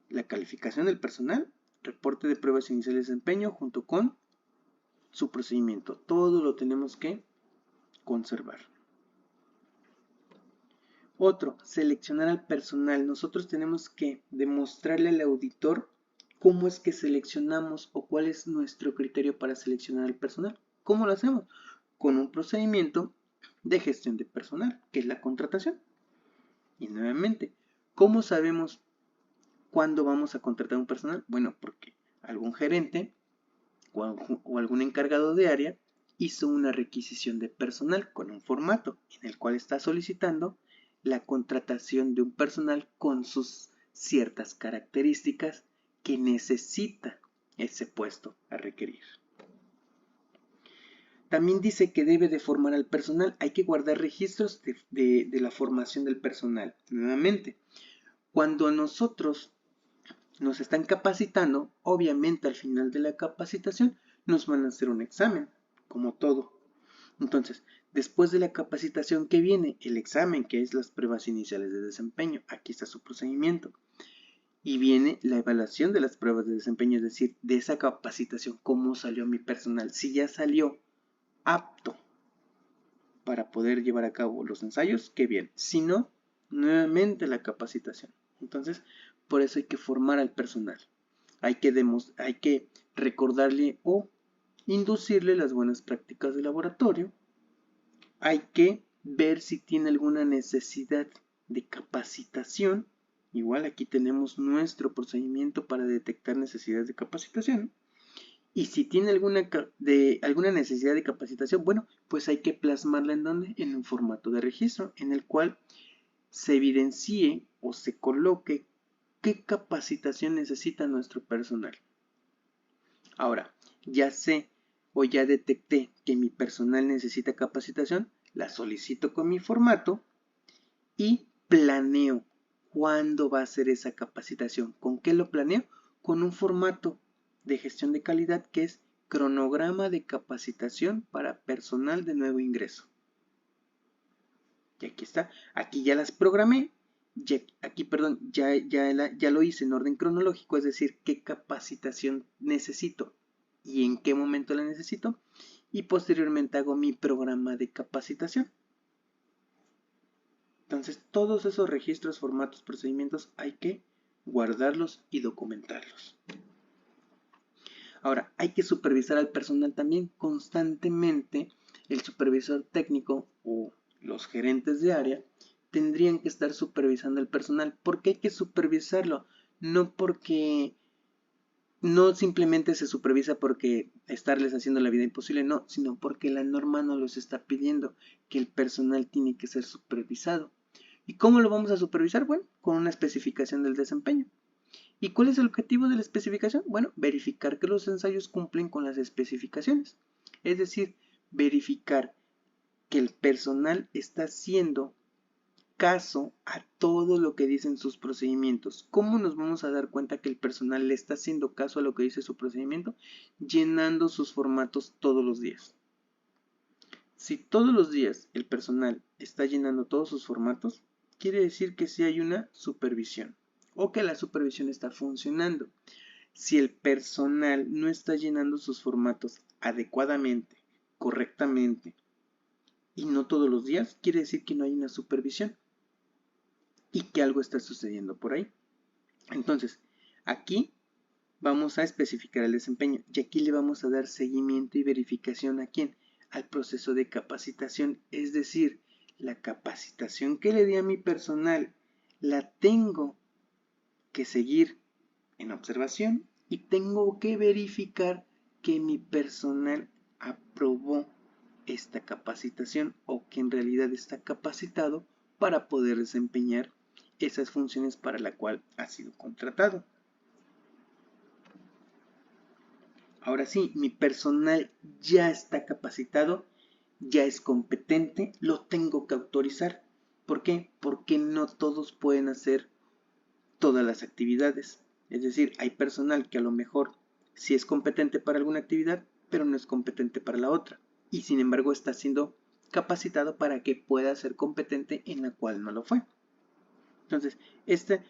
la calificación del personal, reporte de pruebas iniciales de desempeño junto con su procedimiento. Todo lo tenemos que conservar. Otro, seleccionar al personal. Nosotros tenemos que demostrarle al auditor cómo es que seleccionamos o cuál es nuestro criterio para seleccionar al personal. ¿Cómo lo hacemos? Con un procedimiento de gestión de personal, que es la contratación. Y nuevamente, ¿cómo sabemos cuándo vamos a contratar un personal? Bueno, porque algún gerente o algún encargado de área hizo una requisición de personal con un formato en el cual está solicitando la contratación de un personal con sus ciertas características que necesita ese puesto a requerir. También dice que debe de formar al personal. Hay que guardar registros de la formación del personal. Nuevamente, cuando a nosotros nos están capacitando, obviamente al final de la capacitación nos van a hacer un examen, como todo. Entonces, después de la capacitación, ¿qué viene? El examen, que es las pruebas iniciales de desempeño. Aquí está su procedimiento. Y viene la evaluación de las pruebas de desempeño, es decir, de esa capacitación, cómo salió mi personal. Si ya salió apto para poder llevar a cabo los ensayos, qué bien. Si no, nuevamente la capacitación. Entonces, por eso hay que formar al personal. Hay que recordarle o inducirle las buenas prácticas de laboratorio. Hay que ver si tiene alguna necesidad de capacitación. Igual aquí tenemos nuestro procedimiento para detectar necesidades de capacitación. Y si tiene alguna necesidad de capacitación, bueno, pues hay que plasmarla en donde, en un formato de registro, en el cual se evidencie o se coloque qué capacitación necesita nuestro personal. Ahora, ya sé o ya detecté que mi personal necesita capacitación, la solicito con mi formato y planeo cuándo va a ser esa capacitación. ¿Con qué lo planeo? Con un formato de gestión de calidad que es cronograma de capacitación para personal de nuevo ingreso. Y aquí está, aquí ya las programé, ya lo hice en orden cronológico, es decir, qué capacitación necesito y en qué momento la necesito, y posteriormente hago mi programa de capacitación. Entonces, todos esos registros, formatos, procedimientos hay que guardarlos y documentarlos. Ahora, hay que supervisar al personal también constantemente. El supervisor técnico o los gerentes de área tendrían que estar supervisando al personal. ¿Por qué hay que supervisarlo? No simplemente se supervisa porque estarles haciendo la vida imposible, no, sino porque la norma nos los está pidiendo, que el personal tiene que ser supervisado. ¿Y cómo lo vamos a supervisar? Bueno, con una especificación del desempeño. ¿Y cuál es el objetivo de la especificación? Bueno, verificar que los ensayos cumplen con las especificaciones. Es decir, verificar que el personal está haciendo caso a todo lo que dicen sus procedimientos. ¿Cómo nos vamos a dar cuenta que el personal le está haciendo caso a lo que dice su procedimiento? Llenando sus formatos todos los días. Si todos los días el personal está llenando todos sus formatos, quiere decir que sí hay una supervisión o que la supervisión está funcionando. Si el personal no está llenando sus formatos adecuadamente, correctamente y no todos los días, quiere decir que no hay una supervisión y que algo está sucediendo por ahí. Entonces, aquí vamos a especificar el desempeño y aquí le vamos a dar seguimiento y verificación a quién, al proceso de capacitación, es decir, la capacitación que le di a mi personal la tengo que seguir en observación y tengo que verificar que mi personal aprobó esta capacitación o que en realidad está capacitado para poder desempeñar esas funciones para la cual ha sido contratado. Ahora sí, mi personal ya está capacitado, ya es competente, lo tengo que autorizar. ¿Por qué? Porque no todos pueden hacer todas las actividades. Es decir, hay personal que a lo mejor sí es competente para alguna actividad, pero no es competente para la otra. Y sin embargo está siendo capacitado para que pueda ser competente en la cual no lo fue. Entonces,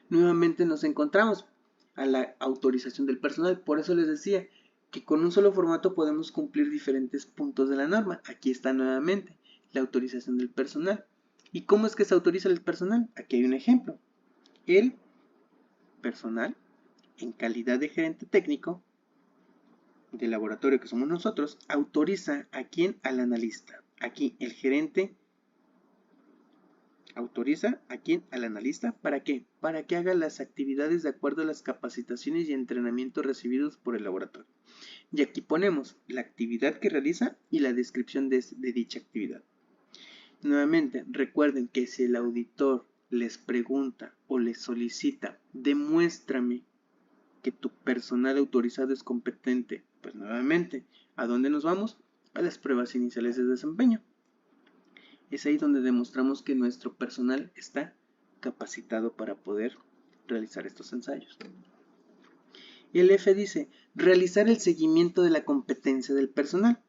nuevamente nos encontramos a la autorización del personal. Por eso les decía que con un solo formato podemos cumplir diferentes puntos de la norma. Aquí está nuevamente la autorización del personal. ¿Y cómo es que se autoriza el personal? Aquí hay un ejemplo. El personal, en calidad de gerente técnico del laboratorio que somos nosotros, autoriza a quién, al analista. Aquí el gerente autoriza a quién, al analista. ¿Para qué? Para que haga las actividades de acuerdo a las capacitaciones y entrenamientos recibidos por el laboratorio. Y aquí ponemos la actividad que realiza y la descripción de dicha actividad. Nuevamente, recuerden que si el auditor les pregunta o les solicita, demuéstrame que tu personal autorizado es competente, pues nuevamente, ¿a dónde nos vamos? A las pruebas iniciales de desempeño. Es ahí donde demostramos que nuestro personal está capacitado para poder realizar estos ensayos. Y el F dice, realizar el seguimiento de la competencia del personal.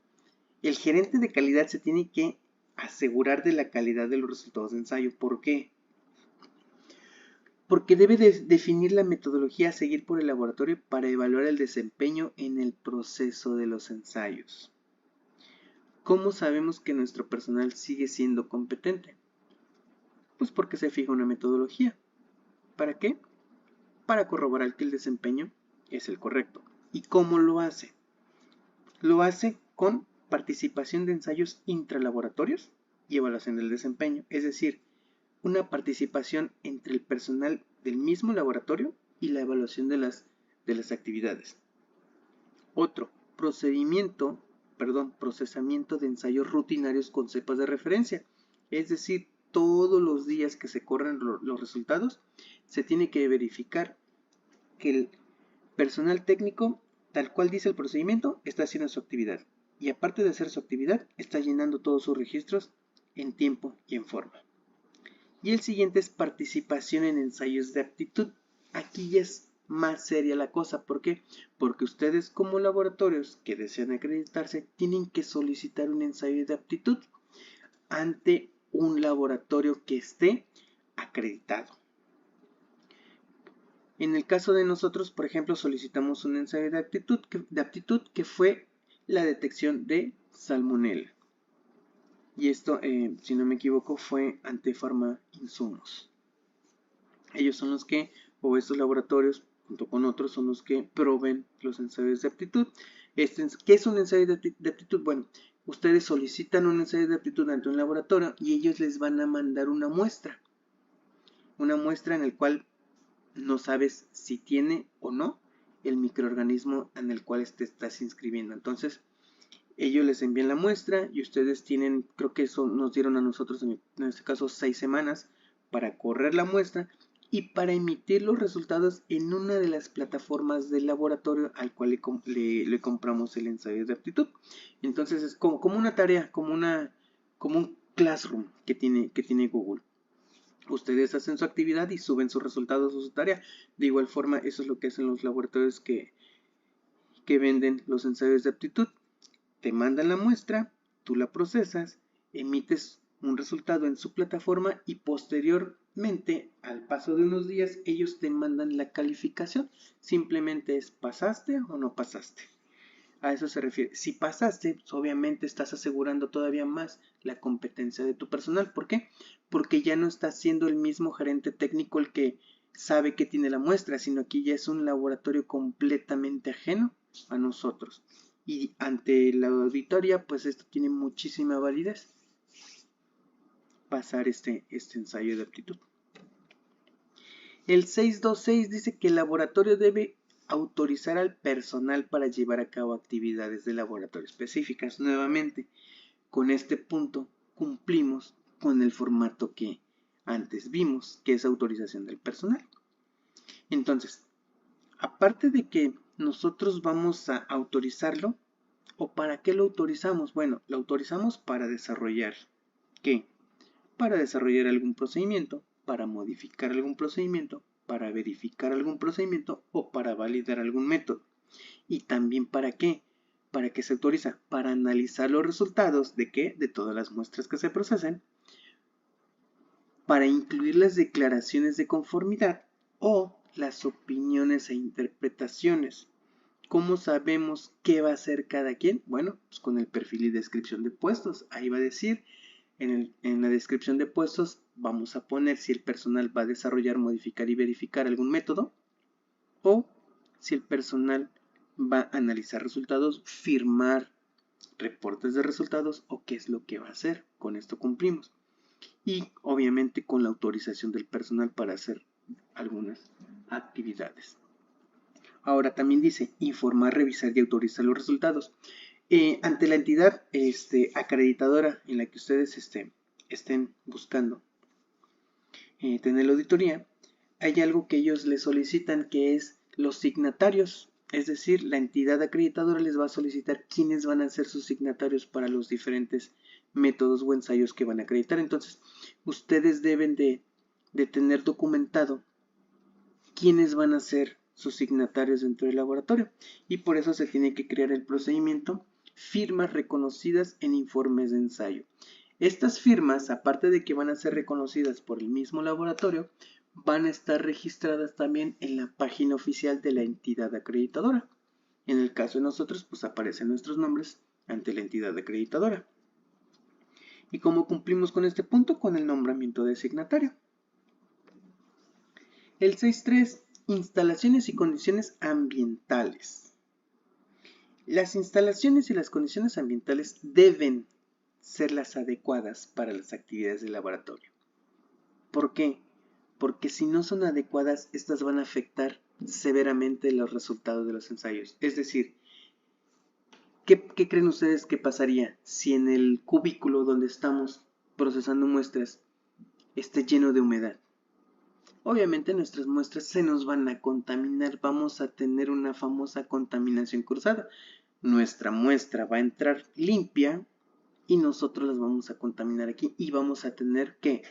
El gerente de calidad se tiene que asegurar de la calidad de los resultados de ensayo. ¿Por qué? Porque debe definir la metodología a seguir por el laboratorio para evaluar el desempeño en el proceso de los ensayos. ¿Cómo sabemos que nuestro personal sigue siendo competente? Pues porque se fija una metodología. ¿Para qué? Para corroborar que el desempeño es el correcto. ¿Y cómo lo hace? Lo hace con participación de ensayos intralaboratorios y evaluación del desempeño, es decir, una participación entre el personal del mismo laboratorio y la evaluación de las actividades. Otro, procesamiento de ensayos rutinarios con cepas de referencia, es decir, todos los días que se corren los resultados, se tiene que verificar que el personal técnico, tal cual dice el procedimiento, está haciendo su actividad. Y aparte de hacer su actividad, está llenando todos sus registros en tiempo y en forma. Y el siguiente es participación en ensayos de aptitud. Aquí ya es más seria la cosa. ¿Por qué? Porque ustedes como laboratorios que desean acreditarse tienen que solicitar un ensayo de aptitud ante un laboratorio que esté acreditado. En el caso de nosotros, por ejemplo, solicitamos un ensayo de aptitud que fue la detección de salmonella. Y esto, si no me equivoco, fue ante Pharma Insumos. Ellos son los que, o estos laboratorios, junto con otros, son los que proveen los ensayos de aptitud. ¿Qué es un ensayo de aptitud? Bueno, ustedes solicitan un ensayo de aptitud ante un laboratorio y ellos les van a mandar una muestra. Una muestra en la cual no sabes si tiene o no el microorganismo en el cual te estás inscribiendo. Entonces, ellos les envían la muestra y ustedes tienen, creo que eso nos dieron a nosotros, en este caso, 6 semanas para correr la muestra y para emitir los resultados en una de las plataformas del laboratorio al cual le compramos el ensayo de aptitud. Entonces es como una tarea, como un classroom que tiene Google. Ustedes hacen su actividad y suben sus resultados o su tarea. De igual forma, eso es lo que hacen los laboratorios que venden los ensayos de aptitud. Te mandan la muestra, tú la procesas, emites un resultado en su plataforma y posteriormente, al paso de unos días, ellos te mandan la calificación. Simplemente es ¿pasaste o no pasaste? A eso se refiere. Si pasaste, pues obviamente estás asegurando todavía más la competencia de tu personal. ¿Por qué? Porque ya no está siendo el mismo gerente técnico el que sabe que tiene la muestra, sino que ya es un laboratorio completamente ajeno a nosotros. Y ante la auditoría, pues esto tiene muchísima validez. Pasar este ensayo de aptitud. El 626 dice que el laboratorio debe autorizar al personal para llevar a cabo actividades de laboratorio específicas. Nuevamente, con este punto cumplimos con el formato que antes vimos, que es autorización del personal. Entonces, aparte de que nosotros vamos a autorizarlo, ¿o para qué lo autorizamos? Bueno, lo autorizamos para desarrollar, ¿qué? Para desarrollar algún procedimiento, para modificar algún procedimiento, para verificar algún procedimiento o para validar algún método. ¿Y también para qué? ¿Para qué se autoriza? Para analizar los resultados de qué? De todas las muestras que se procesen, para incluir las declaraciones de conformidad o las opiniones e interpretaciones. ¿Cómo sabemos qué va a hacer cada quien? Bueno, pues con el perfil y descripción de puestos. Ahí va a decir, en la descripción de puestos vamos a poner si el personal va a desarrollar, modificar y verificar algún método, o si el personal va a analizar resultados, firmar reportes de resultados o qué es lo que va a hacer. Con esto cumplimos. Y obviamente con la autorización del personal para hacer algunas actividades. Ahora también dice informar, revisar y autorizar los resultados. Ante la entidad acreditadora en la que ustedes estén buscando tener la auditoría, hay algo que ellos les solicitan, que es los signatarios. Es decir, la entidad acreditadora les va a solicitar quiénes van a ser sus signatarios para los diferentes métodos o ensayos que van a acreditar. Entonces, ustedes deben de tener documentado quiénes van a ser sus signatarios dentro del laboratorio, y por eso se tiene que crear el procedimiento firmas reconocidas en informes de ensayo. Estas firmas, aparte de que van a ser reconocidas por el mismo laboratorio, van a estar registradas también en la página oficial de la entidad acreditadora. En el caso de nosotros, pues aparecen nuestros nombres ante la entidad acreditadora. ¿Y cómo cumplimos con este punto? Con el nombramiento de signatario. El 6.3, instalaciones y condiciones ambientales. Las instalaciones y las condiciones ambientales deben ser las adecuadas para las actividades del laboratorio. ¿Por qué? Porque si no son adecuadas, estas van a afectar severamente los resultados de los ensayos. Es decir, ¿qué creen ustedes que pasaría si en el cubículo donde estamos procesando muestras esté lleno de humedad? Obviamente nuestras muestras se nos van a contaminar, vamos a tener una famosa contaminación cruzada. Nuestra muestra va a entrar limpia y nosotros las vamos a contaminar aquí y vamos a tener que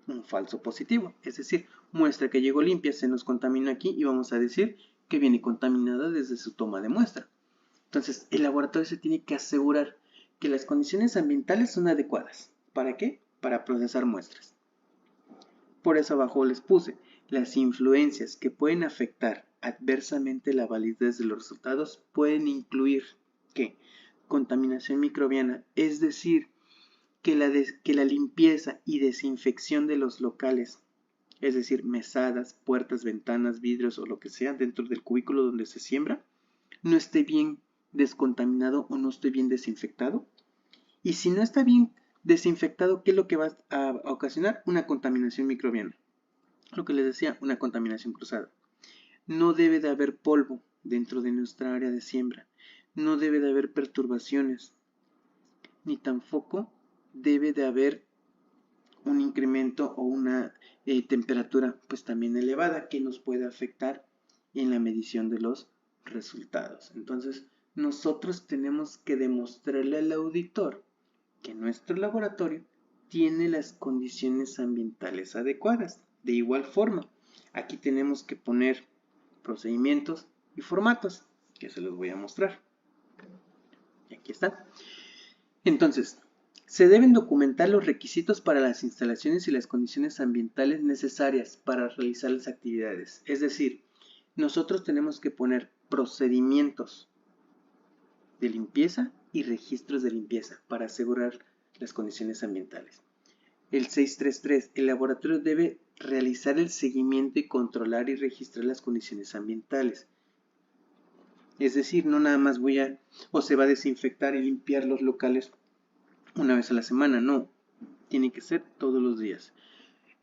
un falso positivo, es decir, muestra que llegó limpia se nos contamina aquí y vamos a decir que viene contaminada desde su toma de muestra. Entonces, el laboratorio se tiene que asegurar que las condiciones ambientales son adecuadas. ¿Para qué? Para procesar muestras. Por eso abajo les puse las influencias que pueden afectar adversamente la validez de los resultados pueden incluir ¿qué? Contaminación microbiana, es decir, que la limpieza y desinfección de los locales, es decir, mesadas, puertas, ventanas, vidrios o lo que sea dentro del cubículo donde se siembra, no esté bien descontaminado o no esté bien desinfectado. Y si no está bien desinfectado, ¿qué es lo que va a ocasionar? Una contaminación microbiana. Lo que les decía, una contaminación cruzada. No debe de haber polvo dentro de nuestra área de siembra. No debe de haber perturbaciones. Ni tampoco debe de haber un incremento o una temperatura pues también elevada que nos puede afectar en la medición de los resultados. Entonces, nosotros tenemos que demostrarle al auditor que nuestro laboratorio tiene las condiciones ambientales adecuadas. De igual forma, aquí tenemos que poner procedimientos y formatos, que se los voy a mostrar. Y aquí están. Entonces, se deben documentar los requisitos para las instalaciones y las condiciones ambientales necesarias para realizar las actividades. Es decir, nosotros tenemos que poner procedimientos de limpieza y registros de limpieza para asegurar las condiciones ambientales. El 6.3.3, el laboratorio debe realizar el seguimiento y controlar y registrar las condiciones ambientales. Es decir, no nada más se va a desinfectar y limpiar los locales una vez a la semana, no, tiene que ser todos los días.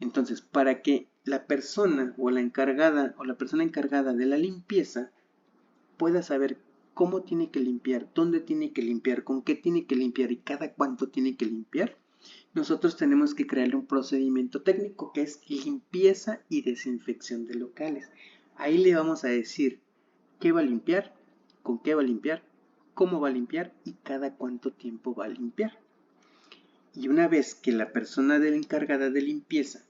Entonces, para que la persona o la persona encargada de la limpieza pueda saber cómo tiene que limpiar, dónde tiene que limpiar, con qué tiene que limpiar y cada cuánto tiene que limpiar, nosotros tenemos que crearle un procedimiento técnico que es limpieza y desinfección de locales. Ahí le vamos a decir qué va a limpiar, con qué va a limpiar, cómo va a limpiar y cada cuánto tiempo va a limpiar. Y una vez que la persona encargada de limpieza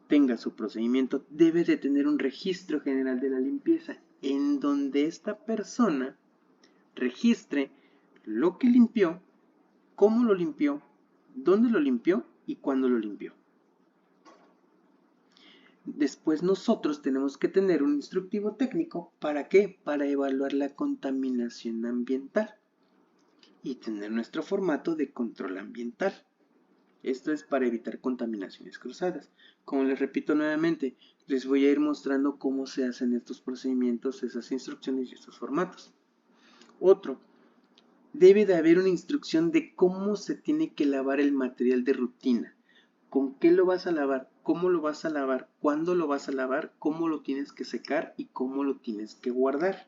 tenga su procedimiento, debe de tener un registro general de la limpieza en donde esta persona registre lo que limpió, cómo lo limpió, dónde lo limpió y cuándo lo limpió. Después nosotros tenemos que tener un instructivo técnico. ¿Para qué? Para evaluar la contaminación ambiental y tener nuestro formato de control ambiental. Esto es para evitar contaminaciones cruzadas. Como les repito nuevamente, les voy a ir mostrando cómo se hacen estos procedimientos, esas instrucciones y estos formatos. Otro, debe de haber una instrucción de cómo se tiene que lavar el material de rutina. ¿Con qué lo vas a lavar? ¿Cómo lo vas a lavar? ¿Cuándo lo vas a lavar? ¿Cómo lo tienes que secar? ¿Y cómo lo tienes que guardar?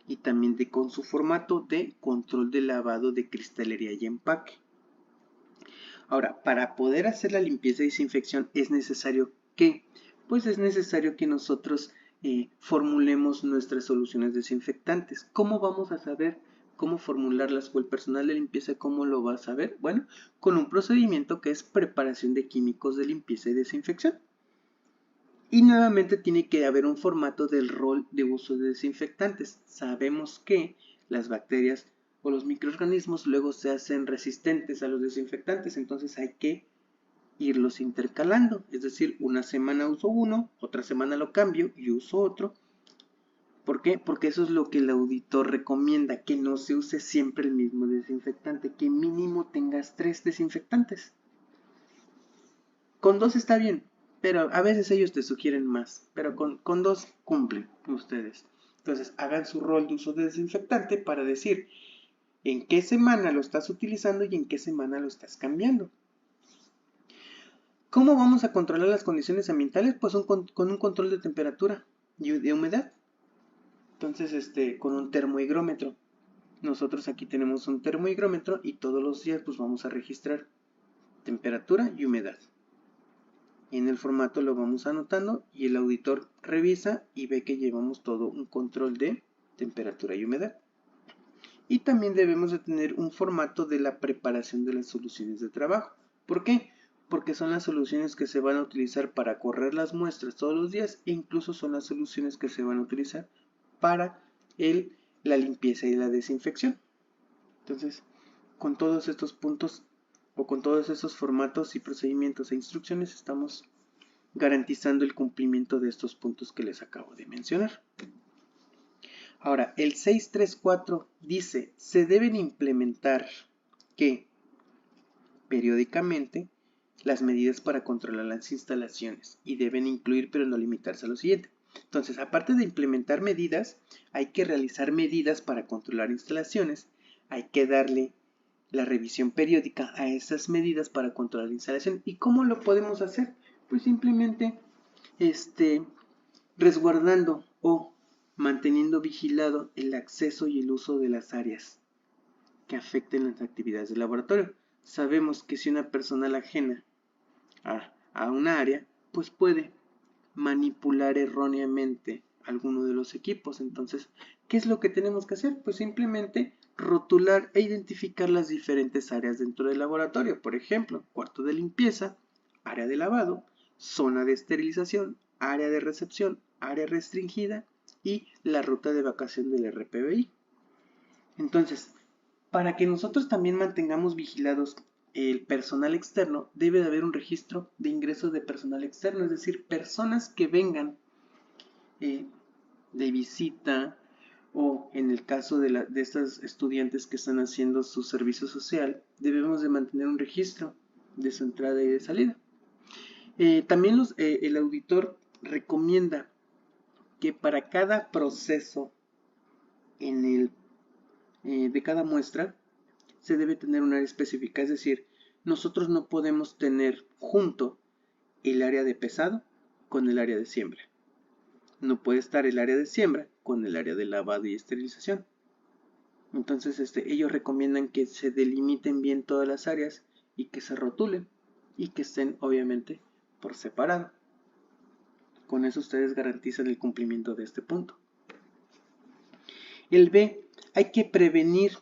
Y también con su formato de control de lavado de cristalería y empaque. Ahora, para poder hacer la limpieza y desinfección es necesario que, nosotros formulemos nuestras soluciones desinfectantes. ¿Cómo vamos a saber cómo formularlas o el personal de limpieza cómo lo va a saber? Bueno, con un procedimiento que es preparación de químicos de limpieza y desinfección. Y nuevamente tiene que haber un formato del rol de uso de desinfectantes. Sabemos que las bacterias o los microorganismos luego se hacen resistentes a los desinfectantes, entonces hay que irlos intercalando, es decir, una semana uso uno, otra semana lo cambio y uso otro. ¿Por qué? Porque eso es lo que el auditor recomienda, que no se use siempre el mismo desinfectante, que mínimo tengas 3 desinfectantes. Con 2 está bien, pero a veces ellos te sugieren más, pero con 2 cumplen ustedes. Entonces hagan su rol de uso de desinfectante para decir en qué semana lo estás utilizando y en qué semana lo estás cambiando. ¿Cómo vamos a controlar las condiciones ambientales? Pues con un control de temperatura y de humedad. Entonces, con un termohigrómetro. Nosotros aquí tenemos un termohigrómetro y todos los días pues vamos a registrar temperatura y humedad. Y en el formato lo vamos anotando y el auditor revisa y ve que llevamos todo un control de temperatura y humedad. Y también debemos de tener un formato de la preparación de las soluciones de trabajo. ¿Por qué? Porque son las soluciones que se van a utilizar para correr las muestras todos los días e incluso son las soluciones que se van a utilizar para la limpieza y la desinfección. Entonces, con todos estos puntos o con todos estos formatos y procedimientos e instrucciones estamos garantizando el cumplimiento de estos puntos que les acabo de mencionar. Ahora, el 634 dice, se deben implementar que periódicamente las medidas para controlar las instalaciones y deben incluir pero no limitarse a lo siguiente. Entonces, aparte de implementar medidas, hay que realizar medidas para controlar instalaciones, hay que darle la revisión periódica a esas medidas para controlar la instalación. ¿Y cómo lo podemos hacer? Pues simplemente resguardando o manteniendo vigilado el acceso y el uso de las áreas que afecten las actividades del laboratorio. Sabemos que si una persona ajena a una área, pues puede manipular erróneamente alguno de los equipos. Entonces, ¿qué es lo que tenemos que hacer? Pues simplemente rotular e identificar las diferentes áreas dentro del laboratorio. Por ejemplo, cuarto de limpieza, área de lavado, zona de esterilización, área de recepción, área restringida y la ruta de evacuación del RPBI. Entonces, para que nosotros también mantengamos vigilados el personal externo, debe de haber un registro de ingresos de personal externo, es decir, personas que vengan de visita o en el caso de estas estudiantes que están haciendo su servicio social, debemos de mantener un registro de su entrada y de salida. También el auditor recomienda que para cada proceso de cada muestra se debe tener un área específica, es decir, nosotros no podemos tener junto el área de pesado con el área de siembra. No puede estar el área de siembra con el área de lavado y esterilización. Entonces ellos recomiendan que se delimiten bien todas las áreas y que se rotulen y que estén obviamente por separado. Con eso ustedes garantizan el cumplimiento de este punto. El B, hay que prevenir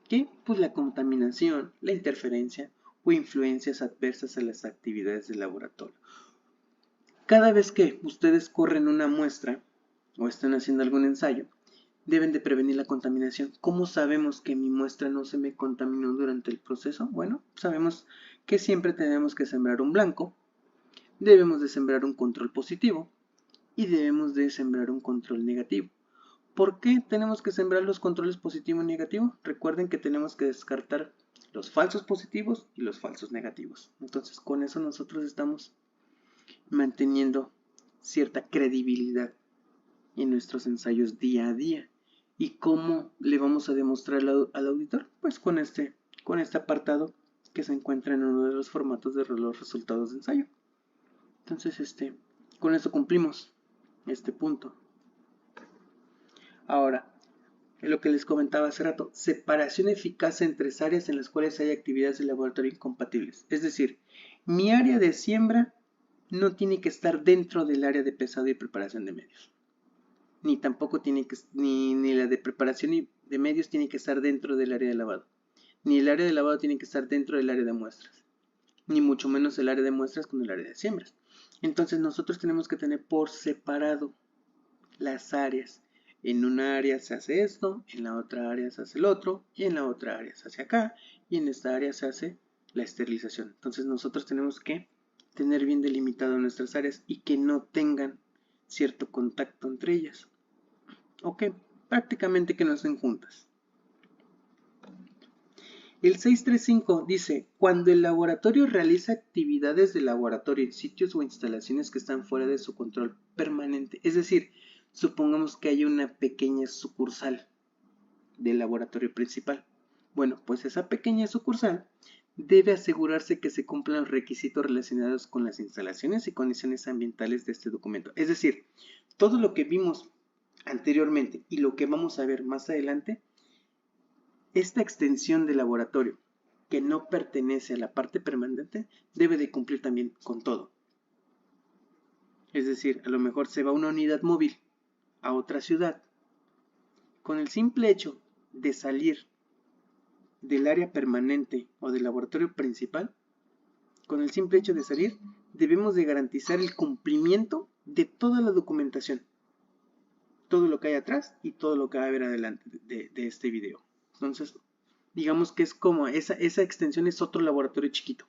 ¿qué? Pues la contaminación, la interferencia o influencias adversas a las actividades del laboratorio. Cada vez que ustedes corren una muestra o están haciendo algún ensayo, deben de prevenir la contaminación. ¿Cómo sabemos que mi muestra no se me contaminó durante el proceso? Bueno, sabemos que siempre tenemos que sembrar un blanco, debemos de sembrar un control positivo y debemos de sembrar un control negativo. ¿Por qué tenemos que sembrar los controles positivo y negativo? Recuerden que tenemos que descartar los falsos positivos y los falsos negativos. Entonces, con eso nosotros estamos manteniendo cierta credibilidad en nuestros ensayos día a día. ¿Y cómo le vamos a demostrar al auditor? Pues con este apartado que se encuentra en uno de los formatos de los resultados de ensayo. Entonces, con eso cumplimos este punto. Ahora, lo que les comentaba hace rato, separación eficaz entre áreas en las cuales hay actividades de laboratorio incompatibles. Es decir, mi área de siembra no tiene que estar dentro del área de pesado y preparación de medios. Ni tampoco tiene que, ni la de preparación de medios tiene que estar dentro del área de lavado. Ni el área de lavado tiene que estar dentro del área de muestras. Ni mucho menos el área de muestras con el área de siembras. Entonces nosotros tenemos que tener por separado las áreas. En una área se hace esto, en la otra área se hace el otro, y en la otra área se hace acá, y en esta área se hace la esterilización. Entonces nosotros tenemos que tener bien delimitado nuestras áreas y que no tengan cierto contacto entre ellas. Ok, prácticamente que no estén juntas. El 635 dice, cuando el laboratorio realiza actividades de laboratorio en sitios o instalaciones que están fuera de su control permanente, es decir, supongamos que hay una pequeña sucursal del laboratorio principal. Bueno, pues esa pequeña sucursal debe asegurarse que se cumplan los requisitos relacionados con las instalaciones y condiciones ambientales de este documento. Es decir, todo lo que vimos anteriormente y lo que vamos a ver más adelante, esta extensión de laboratorio que no pertenece a la parte permanente debe de cumplir también con todo. Es decir, a lo mejor se va una unidad móvil a otra ciudad. Con el simple hecho de salir del área permanente o del laboratorio principal, con el simple hecho de salir, debemos de garantizar el cumplimiento de toda la documentación, todo lo que hay atrás y todo lo que va a haber adelante de este video. Entonces, digamos que es como esa extensión es otro laboratorio chiquito,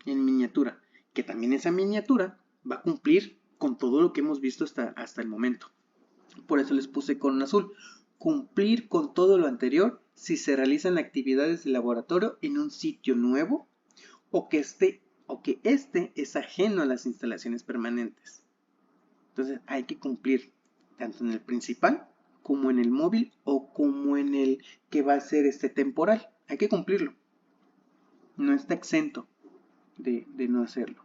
en miniatura, que también esa miniatura va a cumplir con todo lo que hemos visto hasta el momento. Por eso les puse con azul. Cumplir con todo lo anterior si se realizan actividades de laboratorio en un sitio nuevo o que este es ajeno a las instalaciones permanentes. Entonces hay que cumplir tanto en el principal como en el móvil o como en el que va a ser temporal. Hay que cumplirlo. No está exento de no hacerlo.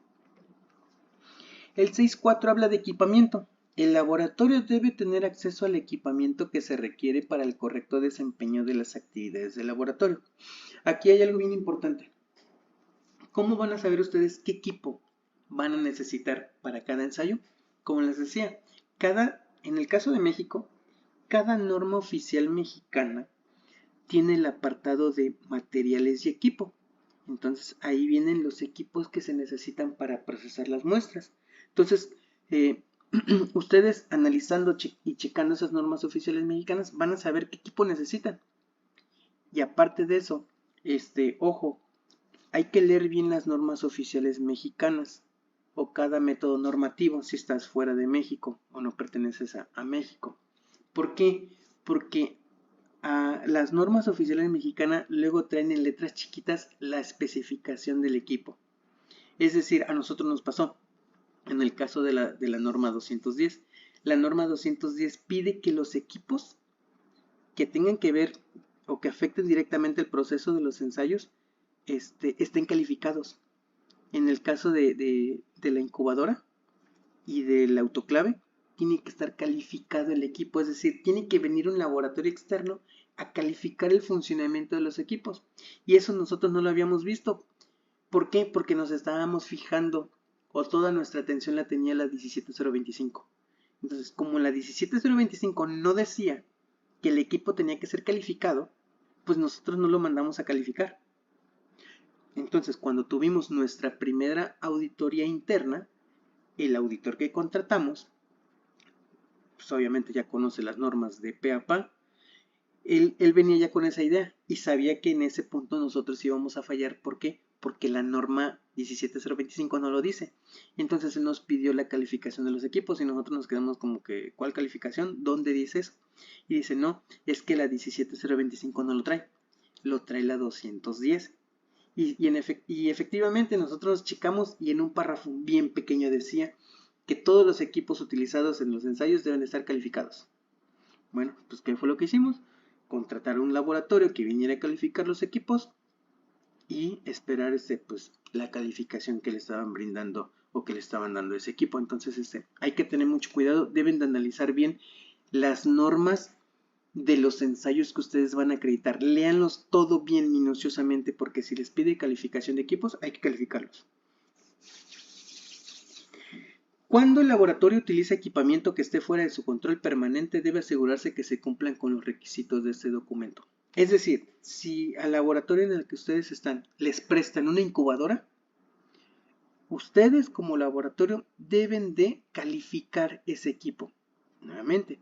El 6.4 habla de equipamiento. El laboratorio debe tener acceso al equipamiento que se requiere para el correcto desempeño de las actividades del laboratorio. Aquí hay algo bien importante. ¿Cómo van a saber ustedes qué equipo van a necesitar para cada ensayo? Como les decía, en el caso de México, cada norma oficial mexicana tiene el apartado de materiales y equipo. Entonces ahí vienen los equipos que se necesitan para procesar las muestras. Entonces, ustedes analizando y checando esas normas oficiales mexicanas van a saber qué equipo necesitan. Y aparte de eso, ojo, hay que leer bien las normas oficiales mexicanas o cada método normativo si estás fuera de México o no perteneces a México. ¿Por qué? Porque las normas oficiales mexicanas luego traen en letras chiquitas la especificación del equipo. Es decir, a nosotros nos pasó, en el caso de la norma 210, la norma 210 pide que los equipos que tengan que ver o que afecten directamente el proceso de los ensayos estén calificados. En el caso de la incubadora y del autoclave, tiene que estar calificado el equipo, es decir, tiene que venir un laboratorio externo a calificar el funcionamiento de los equipos. Y eso nosotros no lo habíamos visto. ¿Por qué? Porque nos estábamos fijando o toda nuestra atención la tenía la 17025. Entonces, como la 17025 no decía que el equipo tenía que ser calificado, pues nosotros no lo mandamos a calificar. Entonces, cuando tuvimos nuestra primera auditoría interna, el auditor que contratamos, pues obviamente ya conoce las normas de PAPA, él venía ya con esa idea y sabía que en ese punto nosotros íbamos a fallar. ¿Por qué? Porque la norma 17025 no lo dice. Entonces él nos pidió la calificación de los equipos y nosotros nos quedamos como que, ¿cuál calificación? ¿Dónde dice eso? Y dice, no, es que la 17025 no lo trae, lo trae la 210. Y efectivamente nosotros checamos y en un párrafo bien pequeño decía que todos los equipos utilizados en los ensayos deben de estar calificados. Bueno, pues ¿qué fue lo que hicimos? Contratar un laboratorio que viniera a calificar los equipos y esperar pues, la calificación que le estaban brindando o que le estaban dando ese equipo. Entonces hay que tener mucho cuidado, deben de analizar bien las normas de los ensayos que ustedes van a acreditar. Léanlos todo bien minuciosamente porque si les pide calificación de equipos hay que calificarlos. Cuando el laboratorio utiliza equipamiento que esté fuera de su control permanente, debe asegurarse que se cumplan con los requisitos de este documento. Es decir, si al laboratorio en el que ustedes están les prestan una incubadora, ustedes como laboratorio deben de calificar ese equipo. Nuevamente,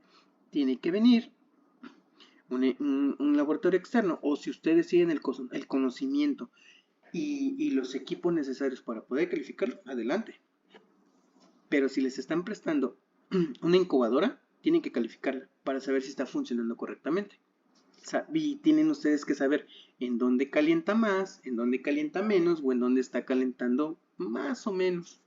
tiene que venir un laboratorio externo, o si ustedes tienen el conocimiento y los equipos necesarios para poder calificarlo, adelante. Pero si les están prestando una incubadora, tienen que calificarla para saber si está funcionando correctamente. Y tienen ustedes que saber en dónde calienta más, en dónde calienta menos o en dónde está calentando más o menos.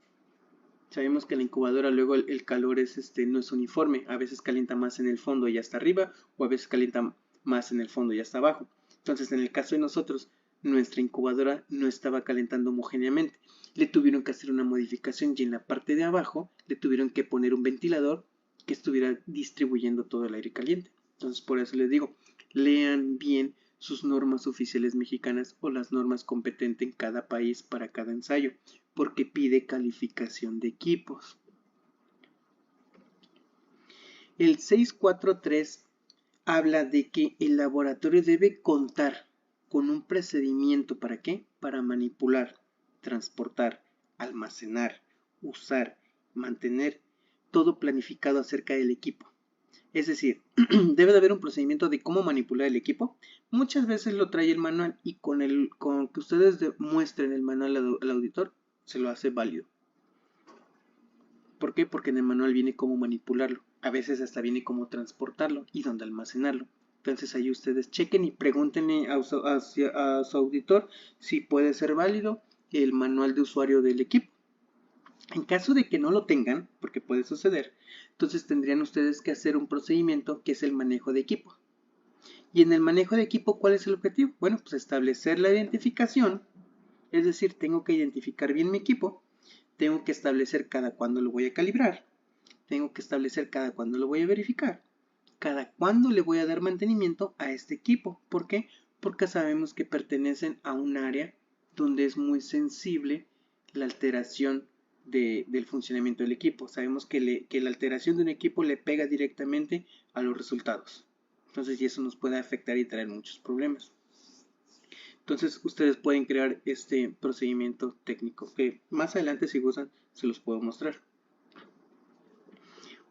Sabemos que la incubadora luego el calor no es uniforme, a veces calienta más en el fondo y hasta arriba o a veces calienta más en el fondo y hasta abajo. Entonces en el caso de nosotros, nuestra incubadora no estaba calentando homogéneamente. Le tuvieron que hacer una modificación y en la parte de abajo le tuvieron que poner un ventilador que estuviera distribuyendo todo el aire caliente. Entonces por eso les digo, lean bien sus normas oficiales mexicanas o las normas competentes en cada país para cada ensayo, porque pide calificación de equipos. El 643 habla de que el laboratorio debe contar con un procedimiento, ¿para qué? Para manipular, transportar, almacenar, usar, mantener, todo planificado acerca del equipo. Es decir, debe de haber un procedimiento de cómo manipular el equipo. Muchas veces lo trae el manual y con que ustedes muestren el manual al auditor, se lo hace válido. ¿Por qué? Porque en el manual viene cómo manipularlo. A veces hasta viene cómo transportarlo y dónde almacenarlo. Entonces ahí ustedes chequen y pregúntenle a su auditor si puede ser válido el manual de usuario del equipo. En caso de que no lo tengan, porque puede suceder, entonces tendrían ustedes que hacer un procedimiento que es el manejo de equipo. Y en el manejo de equipo, ¿cuál es el objetivo? Bueno, pues establecer la identificación, es decir, tengo que identificar bien mi equipo, tengo que establecer cada cuándo lo voy a calibrar, tengo que establecer cada cuándo lo voy a verificar, cada cuándo le voy a dar mantenimiento a este equipo. ¿Por qué? Porque sabemos que pertenecen a un área donde es muy sensible la alteración del funcionamiento del equipo. Sabemos que la alteración de un equipo le pega directamente a los resultados. Entonces, y eso nos puede afectar y traer muchos problemas. Entonces, ustedes pueden crear este procedimiento técnico que más adelante, si gustan, se los puedo mostrar.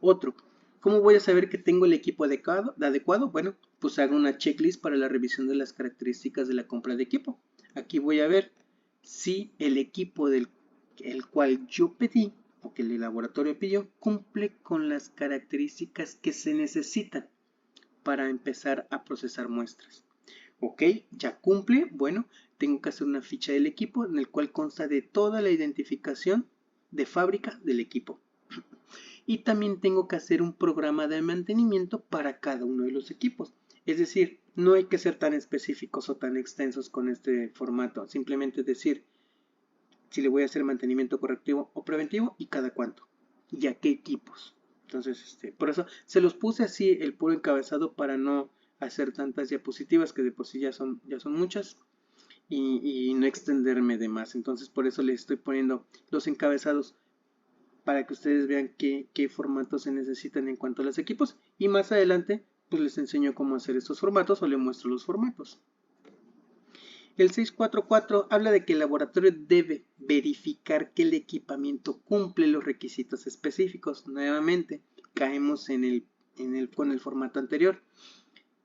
Otro, ¿cómo voy a saber que tengo el equipo adecuado? Bueno, pues hago una checklist para la revisión de las características de la compra de equipo. Aquí voy a ver si el equipo el cual yo pedí o que el laboratorio pidió cumple con las características que se necesitan para empezar a procesar muestras. Ok, ya cumple. Bueno, tengo que hacer una ficha del equipo en el cual consta de toda la identificación de fábrica del equipo. Y también tengo que hacer un programa de mantenimiento para cada uno de los equipos. Es decir, no hay que ser tan específicos o tan extensos con este formato. Simplemente decir si le voy a hacer mantenimiento correctivo o preventivo y cada cuánto. Y a qué equipos. Entonces, por eso se los puse así el puro encabezado para no hacer tantas diapositivas que de por sí ya son muchas y no extenderme de más. Entonces, por eso les estoy poniendo los encabezados para que ustedes vean qué formatos se necesitan en cuanto a los equipos y más adelante pues les enseño cómo hacer estos formatos o les muestro los formatos. El 644 habla de que el laboratorio debe verificar que el equipamiento cumple los requisitos específicos. Nuevamente, caemos con el formato anterior.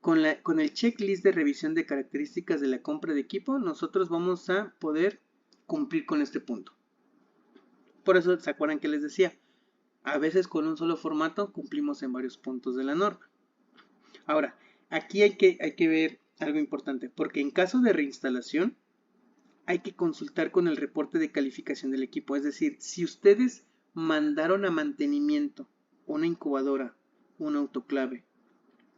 Con el checklist de revisión de características de la compra de equipo, nosotros vamos a poder cumplir con este punto. Por eso, ¿se acuerdan que les decía? A veces con un solo formato cumplimos en varios puntos de la norma. Ahora, aquí hay que ver algo importante, porque en caso de reinstalación, hay que consultar con el reporte de calificación del equipo. Es decir, si ustedes mandaron a mantenimiento una incubadora, un autoclave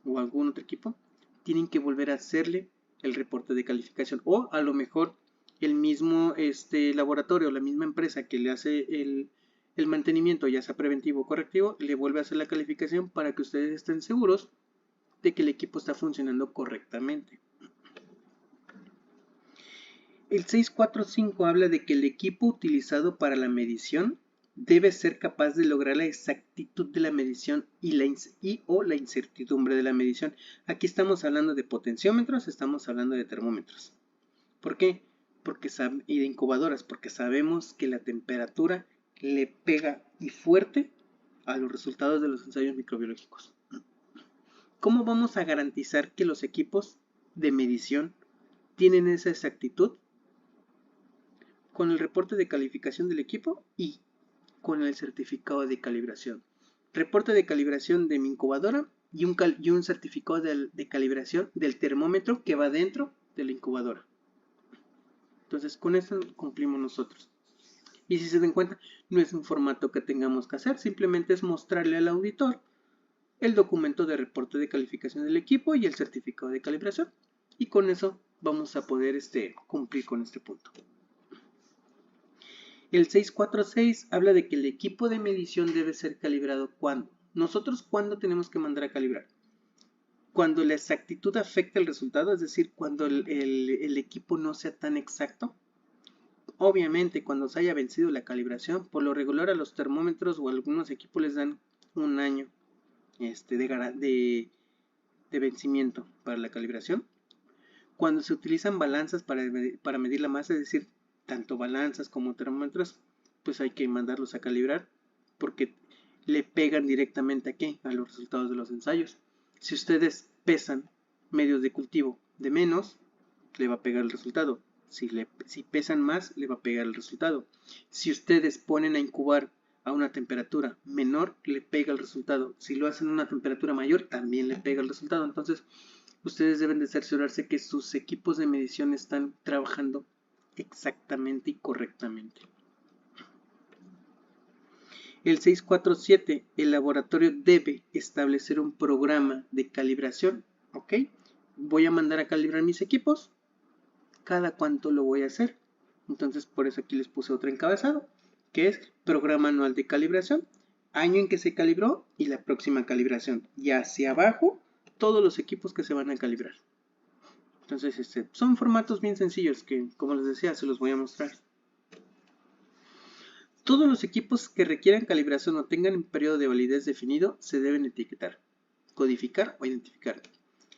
o algún otro equipo, tienen que volver a hacerle el reporte de calificación. O a lo mejor el mismo laboratorio, la misma empresa que le hace el mantenimiento, ya sea preventivo o correctivo, le vuelve a hacer la calificación para que ustedes estén seguros de que el equipo está funcionando correctamente. El 645 habla de que el equipo utilizado para la medición debe ser capaz de lograr la exactitud de la medición o la incertidumbre de la medición. Aquí estamos hablando de potenciómetros, estamos hablando de termómetros. ¿Por qué? Y de incubadoras, porque sabemos que la temperatura le pega y fuerte a los resultados de los ensayos microbiológicos. ¿Cómo vamos a garantizar que los equipos de medición tienen esa exactitud? Con el reporte de calificación del equipo y con el certificado de calibración. Reporte de calibración de mi incubadora y un certificado de calibración del termómetro que va dentro de la incubadora. Entonces, con eso cumplimos nosotros. Y si se dan cuenta, no es un formato que tengamos que hacer, simplemente es mostrarle al auditor el documento de reporte de calificación del equipo y el certificado de calibración. Y con eso vamos a poder cumplir con este punto. El 646 habla de que el equipo de medición debe ser calibrado ¿cuándo? Nosotros ¿cuándo tenemos que mandar a calibrar? Cuando la exactitud afecta el resultado, es decir, cuando el equipo no sea tan exacto. Obviamente, cuando se haya vencido la calibración, por lo regular a los termómetros o a algunos equipos les dan un año de vencimiento para la calibración. Cuando se utilizan balanzas para medir la masa, es decir, tanto balanzas como termómetros, pues hay que mandarlos a calibrar porque le pegan directamente ¿a qué? A los resultados de los ensayos. Si ustedes pesan medios de cultivo de menos, le va a pegar el resultado. Si pesan más, le va a pegar el resultado. Si ustedes ponen a incubar a una temperatura menor, le pega el resultado. Si lo hacen a una temperatura mayor, también le pega el resultado. Entonces, ustedes deben de cerciorarse que sus equipos de medición están trabajando exactamente y correctamente. El 647, el laboratorio debe establecer un programa de calibración. ¿Ok? Voy a mandar a calibrar mis equipos. ¿Cada cuánto lo voy a hacer? Entonces, por eso aquí les puse otro encabezado, que es programa anual de calibración, año en que se calibró y la próxima calibración. Y hacia abajo, todos los equipos que se van a calibrar. Entonces, son formatos bien sencillos que, como les decía, se los voy a mostrar. Todos los equipos que requieran calibración o tengan un periodo de validez definido se deben etiquetar, codificar o identificar.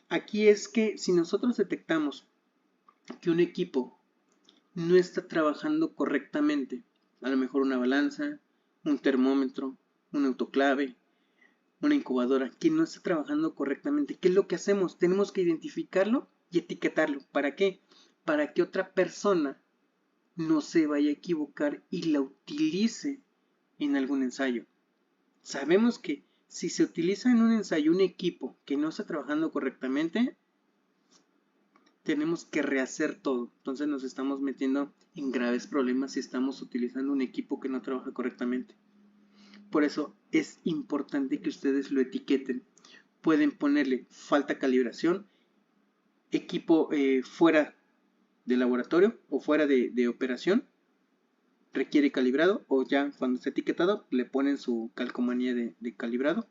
Aquí es que si nosotros detectamos que un equipo no está trabajando correctamente, a lo mejor una balanza, un termómetro, un autoclave, una incubadora, que no está trabajando correctamente, ¿qué es lo que hacemos? Tenemos que identificarlo y etiquetarlo. ¿Para qué? Para que otra persona no se vaya a equivocar y la utilice en algún ensayo. Sabemos que si se utiliza en un ensayo un equipo que no está trabajando correctamente, tenemos que rehacer todo. Entonces nos estamos metiendo en graves problemas si estamos utilizando un equipo que no trabaja correctamente. Por eso es importante que ustedes lo etiqueten. Pueden ponerle falta calibración, equipo fuera de laboratorio o fuera de operación, requiere calibrado, o ya cuando está etiquetado le ponen su calcomanía de calibrado,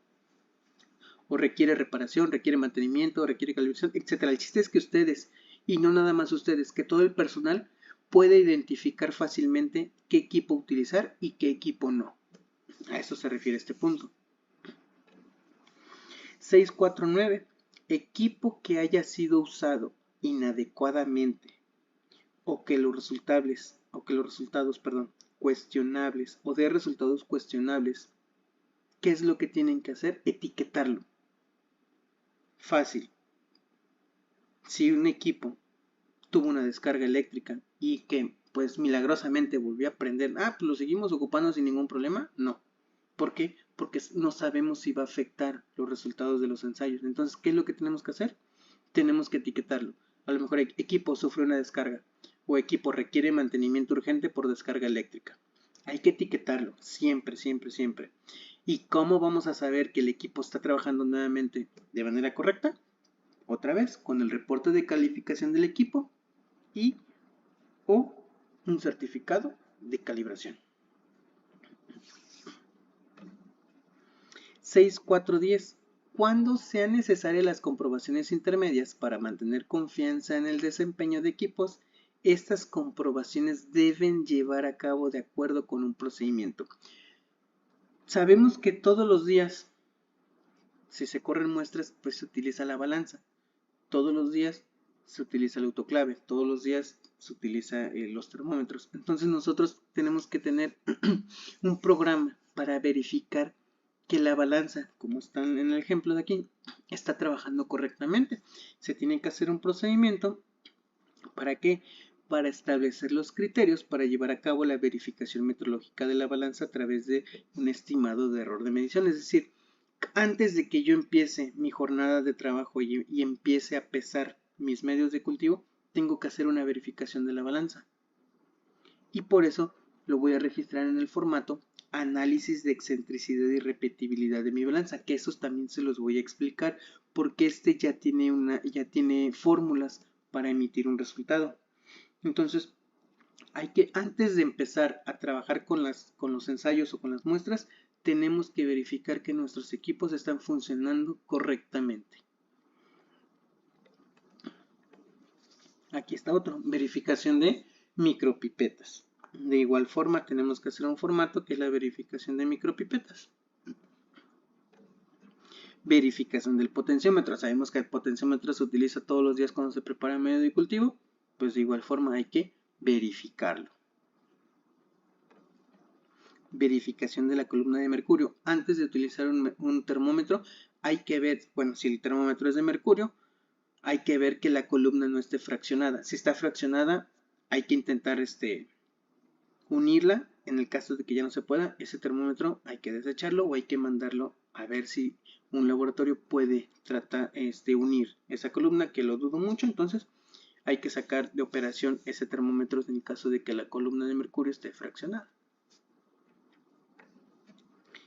o requiere reparación, requiere mantenimiento, requiere calibración, etc. El chiste es que ustedes, y no nada más ustedes, que todo el personal puede identificar fácilmente qué equipo utilizar y qué equipo no. A eso se refiere este punto. 649. Equipo que haya sido usado inadecuadamente o que los resultados, cuestionables o de resultados cuestionables, ¿qué es lo que tienen que hacer? Etiquetarlo. Fácil. Si un equipo tuvo una descarga eléctrica y que pues milagrosamente volvió a prender, pues lo seguimos ocupando sin ningún problema, no. ¿Por qué? Porque no sabemos si va a afectar los resultados de los ensayos. Entonces, ¿qué es lo que tenemos que hacer? Tenemos que etiquetarlo. A lo mejor equipo sufre una descarga o equipo requiere mantenimiento urgente por descarga eléctrica. Hay que etiquetarlo, siempre, siempre, siempre. ¿Y cómo vamos a saber que el equipo está trabajando nuevamente de manera correcta? Otra vez, con el reporte de calificación del equipo y o un certificado de calibración. 6.4.10. Cuando sean necesarias las comprobaciones intermedias para mantener confianza en el desempeño de equipos, estas comprobaciones deben llevar a cabo de acuerdo con un procedimiento. Sabemos que todos los días, si se corren muestras, pues se utiliza la balanza. Todos los días se utiliza el autoclave, todos los días se utiliza los termómetros. Entonces nosotros tenemos que tener un programa para verificar que la balanza, como está en el ejemplo de aquí, está trabajando correctamente. Se tiene que hacer un procedimiento. ¿Para qué? Para establecer los criterios para llevar a cabo la verificación metrológica de la balanza a través de un estimado de error de medición. Es decir, antes de que yo empiece mi jornada de trabajo y empiece a pesar mis medios de cultivo, tengo que hacer una verificación de la balanza. Y por eso lo voy a registrar en el formato análisis de excentricidad y repetibilidad de mi balanza, que esos también se los voy a explicar porque este ya tiene fórmulas para emitir un resultado. Entonces, antes de empezar a trabajar con los ensayos o con las muestras, tenemos que verificar que nuestros equipos están funcionando correctamente. Aquí está otro, verificación de micropipetas. De igual forma tenemos que hacer un formato que es la verificación de micropipetas. Verificación del potenciómetro. Sabemos que el potenciómetro se utiliza todos los días cuando se prepara el medio de cultivo. Pues de igual forma hay que verificarlo. Verificación de la columna de mercurio. Antes de utilizar un termómetro hay que ver, bueno, si el termómetro es de mercurio, hay que ver que la columna no esté fraccionada. Si está fraccionada, hay que intentar unirla. En el caso de que ya no se pueda, ese termómetro hay que desecharlo o hay que mandarlo a ver si un laboratorio puede tratar unir esa columna, que lo dudo mucho. Entonces hay que sacar de operación ese termómetro en el caso de que la columna de mercurio esté fraccionada.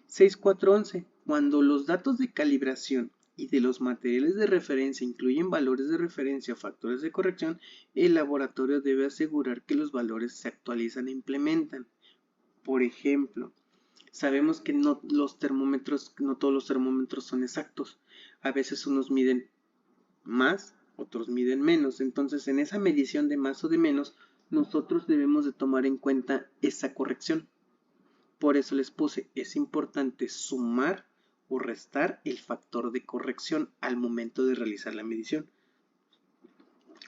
6.4.11. Cuando los datos de calibración y de los materiales de referencia incluyen valores de referencia o factores de corrección, el laboratorio debe asegurar que los valores se actualizan e implementan. Por ejemplo, sabemos que no todos los termómetros son exactos. A veces unos miden más, otros miden menos. Entonces, en esa medición de más o de menos, nosotros debemos de tomar en cuenta esa corrección. Por eso les puse, es importante sumar o restar el factor de corrección al momento de realizar la medición.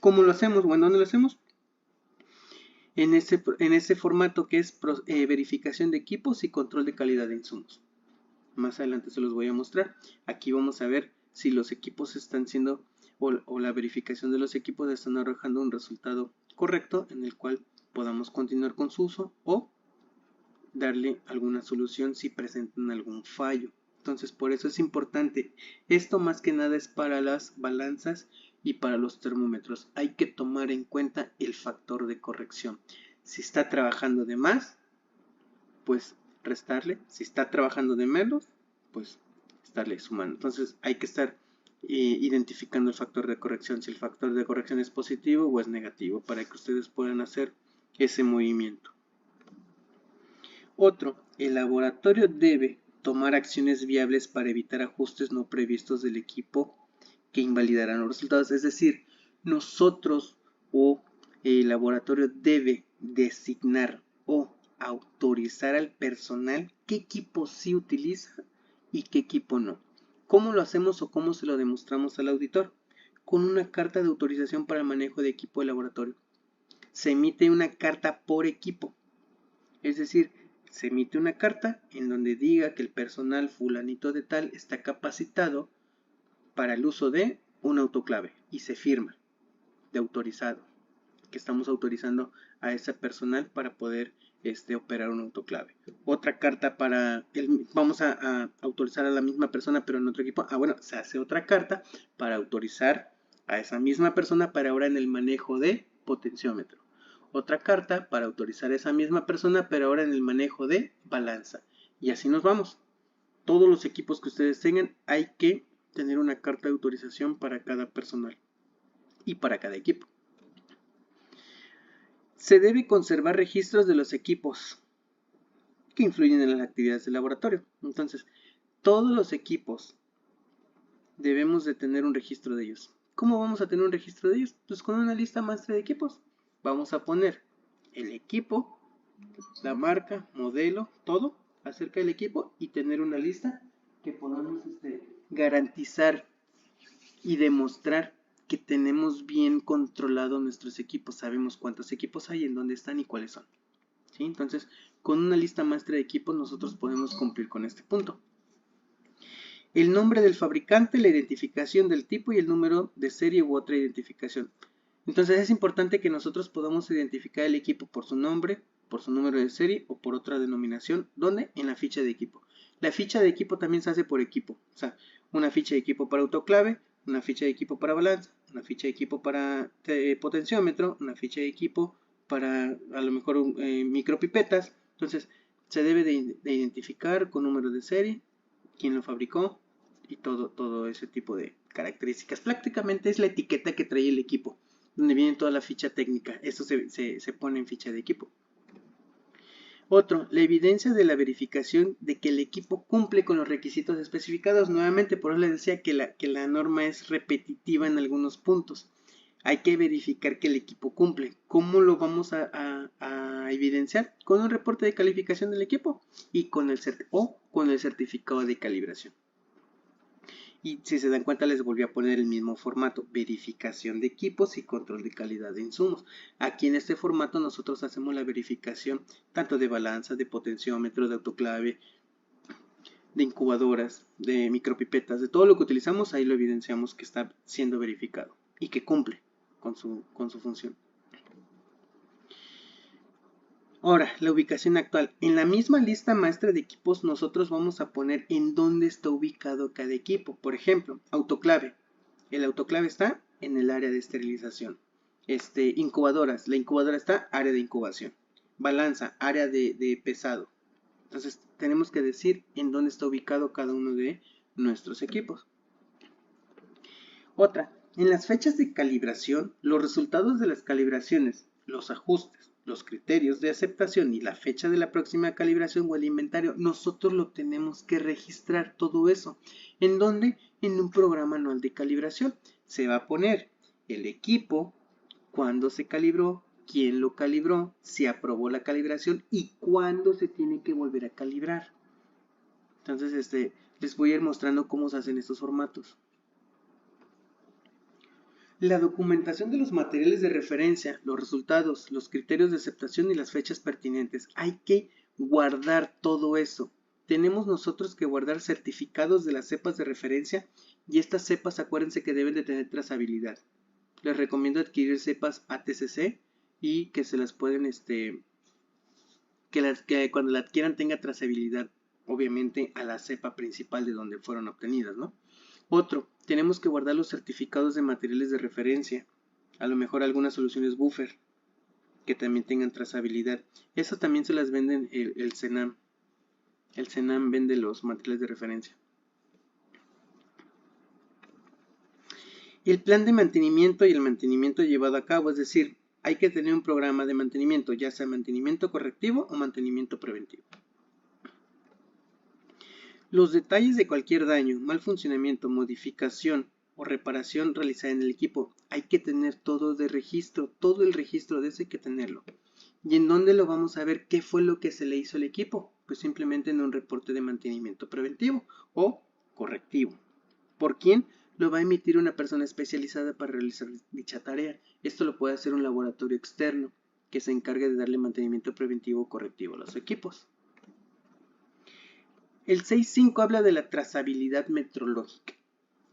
¿Cómo lo hacemos? Bueno, ¿dónde lo hacemos? En ese formato que es verificación de equipos y control de calidad de insumos. Más adelante se los voy a mostrar. Aquí vamos a ver si los equipos están siendo o la verificación de los equipos están arrojando un resultado correcto en el cual podamos continuar con su uso o darle alguna solución si presentan algún fallo. Entonces, por eso es importante. Esto más que nada es para las balanzas y para los termómetros. Hay que tomar en cuenta el factor de corrección. Si está trabajando de más, pues restarle. Si está trabajando de menos, pues estarle sumando. Entonces, hay que estar identificando el factor de corrección. Si el factor de corrección es positivo o es negativo, para que ustedes puedan hacer ese movimiento. Otro, el laboratorio debe tomar acciones viables para evitar ajustes no previstos del equipo que invalidarán los resultados. Es decir, nosotros o el laboratorio debe designar o autorizar al personal qué equipo sí utiliza y qué equipo no. ¿Cómo lo hacemos o cómo se lo demostramos al auditor? Con una carta de autorización para el manejo de equipo de laboratorio. Se emite una carta por equipo, es decir, se emite una carta en donde diga que el personal fulanito de tal está capacitado para el uso de un autoclave y se firma de autorizado, que estamos autorizando a ese personal para poder operar un autoclave. Otra carta para, vamos a autorizar a la misma persona pero en otro equipo. Bueno, se hace otra carta para autorizar a esa misma persona para ahora en el manejo de potenciómetro. Otra carta para autorizar a esa misma persona pero ahora en el manejo de balanza. Y así nos vamos. Todos los equipos que ustedes tengan hay que tener una carta de autorización para cada personal y para cada equipo. Se debe conservar registros de los equipos que influyen en las actividades del laboratorio. Entonces, todos los equipos debemos de tener un registro de ellos. ¿Cómo vamos a tener un registro de ellos? Pues con una lista maestra de equipos. Vamos a poner el equipo, la marca, modelo, todo acerca del equipo y tener una lista que podamos garantizar y demostrar que tenemos bien controlado nuestros equipos. Sabemos cuántos equipos hay, en dónde están y cuáles son. ¿Sí? Entonces, con una lista maestra de equipos nosotros podemos cumplir con este punto. El nombre del fabricante, la identificación del tipo y el número de serie u otra identificación. Entonces es importante que nosotros podamos identificar el equipo por su nombre, por su número de serie o por otra denominación. ¿Dónde? En la ficha de equipo. La ficha de equipo también se hace por equipo. O sea, una ficha de equipo para autoclave, una ficha de equipo para balanza, una ficha de equipo para potenciómetro, una ficha de equipo para a lo mejor micropipetas. Entonces se debe de identificar con número de serie, quién lo fabricó y todo ese tipo de características. Prácticamente es la etiqueta que trae el equipo, donde viene toda la ficha técnica. Esto se pone en ficha de equipo. Otro, la evidencia de la verificación de que el equipo cumple con los requisitos especificados. Nuevamente, por eso les decía que la norma es repetitiva en algunos puntos. Hay que verificar que el equipo cumple. ¿Cómo lo vamos a evidenciar? Con un reporte de calificación del equipo y con el certificado de calibración. Y si se dan cuenta les volví a poner el mismo formato, verificación de equipos y control de calidad de insumos. Aquí en este formato nosotros hacemos la verificación tanto de balanza, de potenciómetro, de autoclave, de incubadoras, de micropipetas, de todo lo que utilizamos, ahí lo evidenciamos que está siendo verificado y que cumple con su función. Ahora, la ubicación actual. En la misma lista maestra de equipos nosotros vamos a poner en dónde está ubicado cada equipo. Por ejemplo, autoclave. El autoclave está en el área de esterilización. Incubadoras. La incubadora está área de incubación. Balanza, área de pesado. Entonces, tenemos que decir en dónde está ubicado cada uno de nuestros equipos. Otra, en las fechas de calibración, los resultados de las calibraciones, los ajustes, los criterios de aceptación y la fecha de la próxima calibración o el inventario, nosotros lo tenemos que registrar todo eso. ¿En dónde? En un programa anual de calibración. Se va a poner el equipo, cuándo se calibró, quién lo calibró, si aprobó la calibración y cuándo se tiene que volver a calibrar. Entonces, les voy a ir mostrando cómo se hacen estos formatos. La documentación de los materiales de referencia, los resultados, los criterios de aceptación y las fechas pertinentes. Hay que guardar todo eso. Tenemos nosotros que guardar certificados de las cepas de referencia y estas cepas acuérdense que deben de tener trazabilidad. Les recomiendo adquirir cepas ATCC y que se las pueden, que cuando la adquieran tenga trazabilidad, obviamente a la cepa principal de donde fueron obtenidas, ¿no? Otro, tenemos que guardar los certificados de materiales de referencia, a lo mejor algunas soluciones buffer que también tengan trazabilidad. Eso también se las venden el CENAM. El CENAM vende los materiales de referencia. El plan de mantenimiento y el mantenimiento llevado a cabo, es decir, hay que tener un programa de mantenimiento, ya sea mantenimiento correctivo o mantenimiento preventivo. Los detalles de cualquier daño, mal funcionamiento, modificación o reparación realizada en el equipo, hay que tener todo de registro, todo el registro de eso hay que tenerlo. ¿Y en dónde lo vamos a ver qué fue lo que se le hizo al equipo? Pues simplemente en un reporte de mantenimiento preventivo o correctivo. ¿Por quién? Lo va a emitir una persona especializada para realizar dicha tarea. Esto lo puede hacer un laboratorio externo que se encargue de darle mantenimiento preventivo o correctivo a los equipos. El 6.5 habla de la trazabilidad metrológica.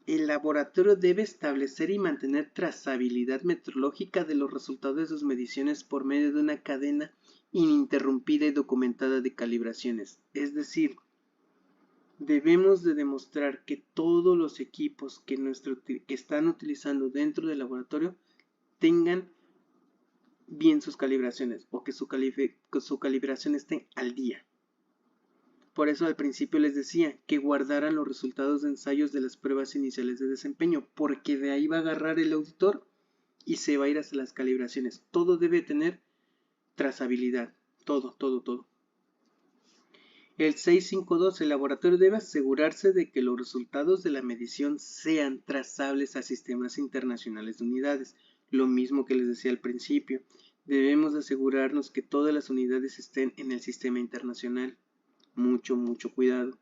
El laboratorio debe establecer y mantener trazabilidad metrológica de los resultados de sus mediciones por medio de una cadena ininterrumpida y documentada de calibraciones. Es decir, debemos de demostrar que todos los equipos que están utilizando dentro del laboratorio tengan bien sus calibraciones o que su calibración esté al día. Por eso al principio les decía que guardaran los resultados de ensayos de las pruebas iniciales de desempeño, porque de ahí va a agarrar el auditor y se va a ir hasta las calibraciones. Todo debe tener trazabilidad, todo. El 6.5.2, el laboratorio debe asegurarse de que los resultados de la medición sean trazables a sistemas internacionales de unidades. Lo mismo que les decía al principio, debemos asegurarnos que todas las unidades estén en el sistema internacional. Mucho cuidado.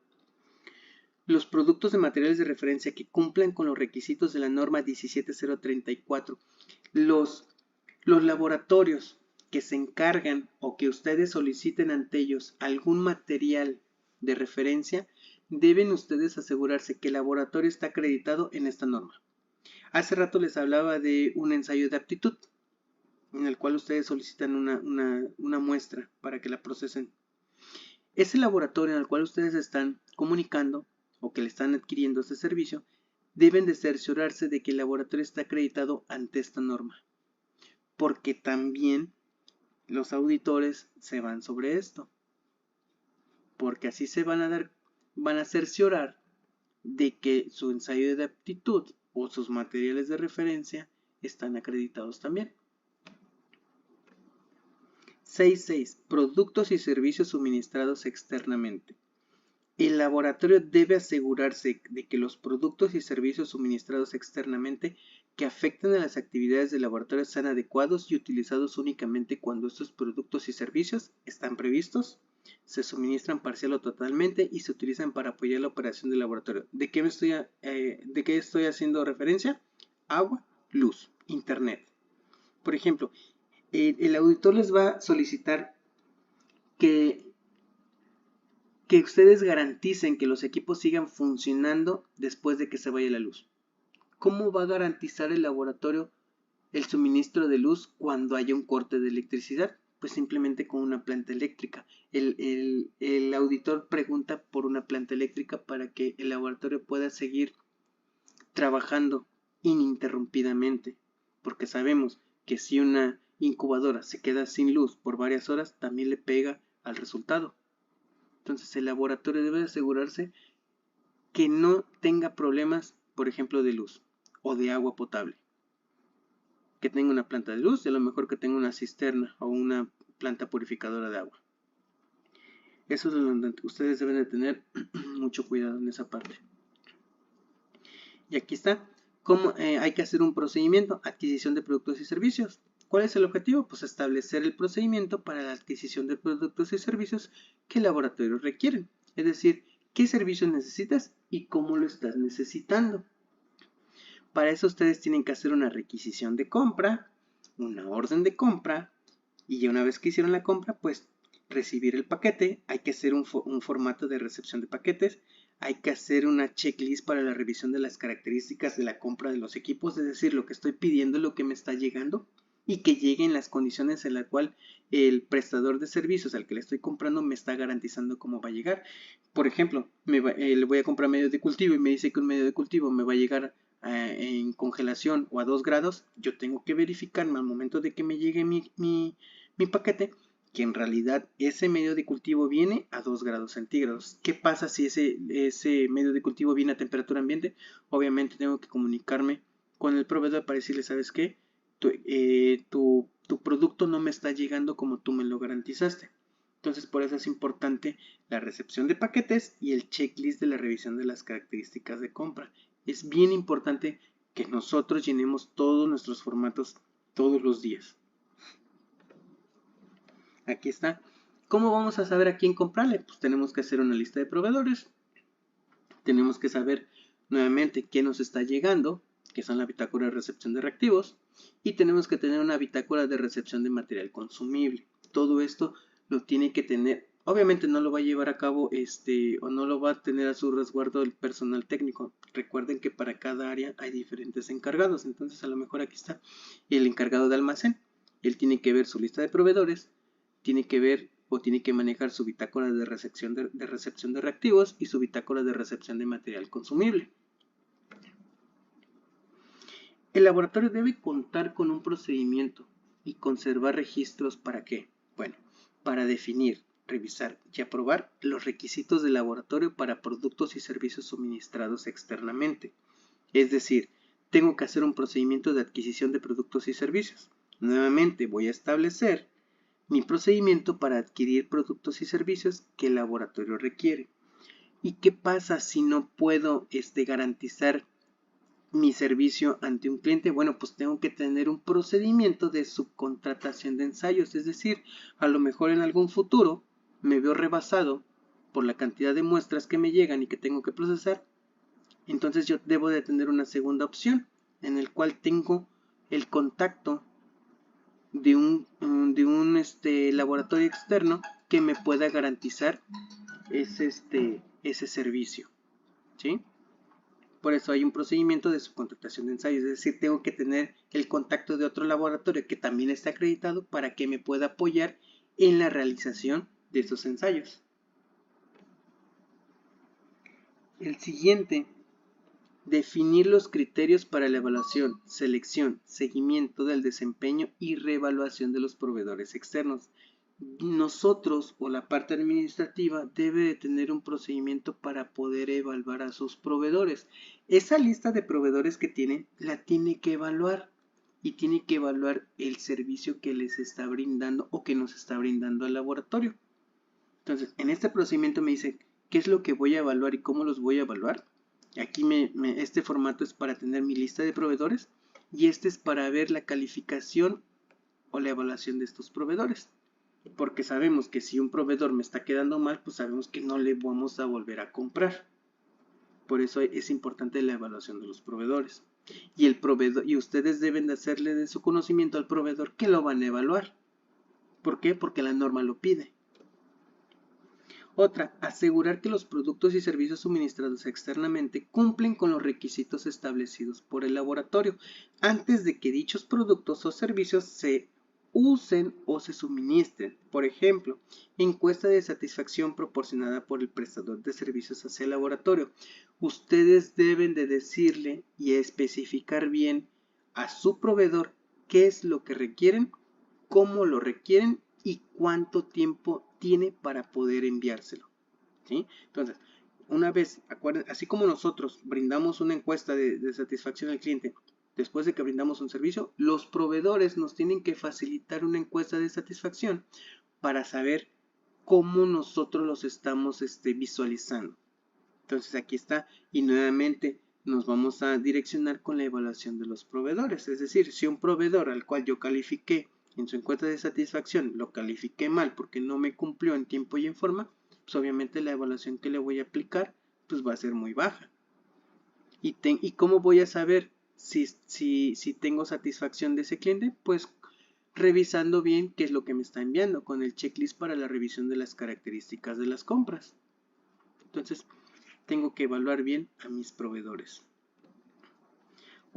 Los productos de materiales de referencia que cumplan con los requisitos de la norma 17034. Los laboratorios que se encargan o que ustedes soliciten ante ellos algún material de referencia, deben ustedes asegurarse que el laboratorio está acreditado en esta norma. Hace rato les hablaba de un ensayo de aptitud, en el cual ustedes solicitan una muestra para que la procesen. Ese laboratorio en el cual ustedes están comunicando o que le están adquiriendo este servicio, deben de cerciorarse de que el laboratorio está acreditado ante esta norma, porque también los auditores se van sobre esto, porque así se van a cerciorar de que su ensayo de aptitud o sus materiales de referencia están acreditados también. 6.6. Productos y servicios suministrados externamente. El laboratorio debe asegurarse de que los productos y servicios suministrados externamente que afecten a las actividades del laboratorio sean adecuados y utilizados únicamente cuando estos productos y servicios están previstos, se suministran parcial o totalmente y se utilizan para apoyar la operación del laboratorio. ¿De qué estoy haciendo referencia? Agua, luz, internet. Por ejemplo, el auditor les va a solicitar que ustedes garanticen que los equipos sigan funcionando después de que se vaya la luz. ¿Cómo va a garantizar el laboratorio el suministro de luz cuando haya un corte de electricidad? Pues simplemente con una planta eléctrica. El auditor pregunta por una planta eléctrica para que el laboratorio pueda seguir trabajando ininterrumpidamente, porque sabemos que si una incubadora se queda sin luz por varias horas, también le pega al resultado. Entonces el laboratorio debe asegurarse que no tenga problemas, por ejemplo, de luz o de agua potable. Que tenga una planta de luz y a lo mejor que tenga una cisterna o una planta purificadora de agua. Eso es donde ustedes deben de tener mucho cuidado en esa parte. Y aquí está. ¿Cómo hay que hacer un procedimiento? Adquisición de productos y servicios. ¿Cuál es el objetivo? Pues establecer el procedimiento para la adquisición de productos y servicios que el laboratorio requieren. Es decir, qué servicios necesitas y cómo lo estás necesitando. Para eso ustedes tienen que hacer una requisición de compra, una orden de compra, y ya una vez que hicieron la compra, pues recibir el paquete. Hay que hacer un formato de recepción de paquetes. Hay que hacer una checklist para la revisión de las características de la compra de los equipos, es decir, lo que estoy pidiendo, lo que me está llegando, y que llegue en las condiciones en las cuales el prestador de servicios al que le estoy comprando me está garantizando cómo va a llegar. Por ejemplo, le voy a comprar medio de cultivo y me dice que un medio de cultivo me va a llegar en congelación o a 2 grados. Yo tengo que verificarme al momento de que me llegue mi paquete que en realidad ese medio de cultivo viene a 2 grados centígrados. ¿Qué pasa si ese medio de cultivo viene a temperatura ambiente? Obviamente tengo que comunicarme con el proveedor para decirle, ¿sabes qué? Tu producto no me está llegando como tú me lo garantizaste. Entonces por eso es importante la recepción de paquetes y el checklist de la revisión de las características de compra. Es bien importante que nosotros llenemos todos nuestros formatos todos los días. Aquí está. ¿Cómo vamos a saber a quién comprarle? Pues tenemos que hacer una lista de proveedores. Tenemos que saber nuevamente qué nos está llegando, que son la bitácora de recepción de reactivos, y tenemos que tener una bitácora de recepción de material consumible. Todo esto lo tiene que tener. Obviamente no lo va a llevar a cabo o no lo va a tener a su resguardo el personal técnico. Recuerden que para cada área hay diferentes encargados. Entonces a lo mejor aquí está el encargado de almacén. Él tiene que ver su lista de proveedores, tiene que ver o tiene que manejar su bitácora de recepción de reactivos y su bitácora de recepción de material consumible. El laboratorio debe contar con un procedimiento y conservar registros ¿para qué? Bueno, para definir, revisar y aprobar los requisitos del laboratorio para productos y servicios suministrados externamente. Es decir, tengo que hacer un procedimiento de adquisición de productos y servicios. Nuevamente voy a establecer mi procedimiento para adquirir productos y servicios que el laboratorio requiere. ¿Y qué pasa si no puedo garantizar mi servicio ante un cliente? Bueno, pues tengo que tener un procedimiento de subcontratación de ensayos, es decir, a lo mejor en algún futuro me veo rebasado por la cantidad de muestras que me llegan y que tengo que procesar, entonces yo debo de tener una segunda opción en el cual tengo el contacto de un laboratorio externo que me pueda garantizar ese servicio, ¿sí? Por eso hay un procedimiento de subcontratación de ensayos, es decir, tengo que tener el contacto de otro laboratorio que también está acreditado para que me pueda apoyar en la realización de estos ensayos. El siguiente, definir los criterios para la evaluación, selección, seguimiento del desempeño y reevaluación de los proveedores externos. Nosotros o la parte administrativa debe de tener un procedimiento para poder evaluar a sus proveedores. Esa lista de proveedores que tiene, la tiene que evaluar y tiene que evaluar el servicio que les está brindando o que nos está brindando el laboratorio. Entonces, en este procedimiento me dice qué es lo que voy a evaluar y cómo los voy a evaluar. Aquí este formato es para tener mi lista de proveedores y este es para ver la calificación o la evaluación de estos proveedores. Porque sabemos que si un proveedor me está quedando mal, pues sabemos que no le vamos a volver a comprar. Por eso es importante la evaluación de los proveedores. Y ustedes deben de hacerle de su conocimiento al proveedor que lo van a evaluar. ¿Por qué? Porque la norma lo pide. Otra, asegurar que los productos y servicios suministrados externamente cumplen con los requisitos establecidos por el laboratorio antes de que dichos productos o servicios se usen o se suministren. Por ejemplo, encuesta de satisfacción proporcionada por el prestador de servicios hacia el laboratorio. Ustedes deben de decirle y especificar bien a su proveedor qué es lo que requieren, cómo lo requieren y cuánto tiempo tiene para poder enviárselo, ¿sí? Entonces, una vez, así como nosotros brindamos una encuesta de satisfacción al cliente, después de que brindamos un servicio, los proveedores nos tienen que facilitar una encuesta de satisfacción para saber cómo nosotros los estamos visualizando. Entonces aquí está, y nuevamente nos vamos a direccionar con la evaluación de los proveedores. Es decir, si un proveedor al cual yo califiqué en su encuesta de satisfacción lo califiqué mal porque no me cumplió en tiempo y en forma, pues obviamente la evaluación que le voy a aplicar pues va a ser muy baja. ¿Y cómo voy a saber si tengo satisfacción de ese cliente? Pues revisando bien qué es lo que me está enviando con el checklist para la revisión de las características de las compras. Entonces, tengo que evaluar bien a mis proveedores.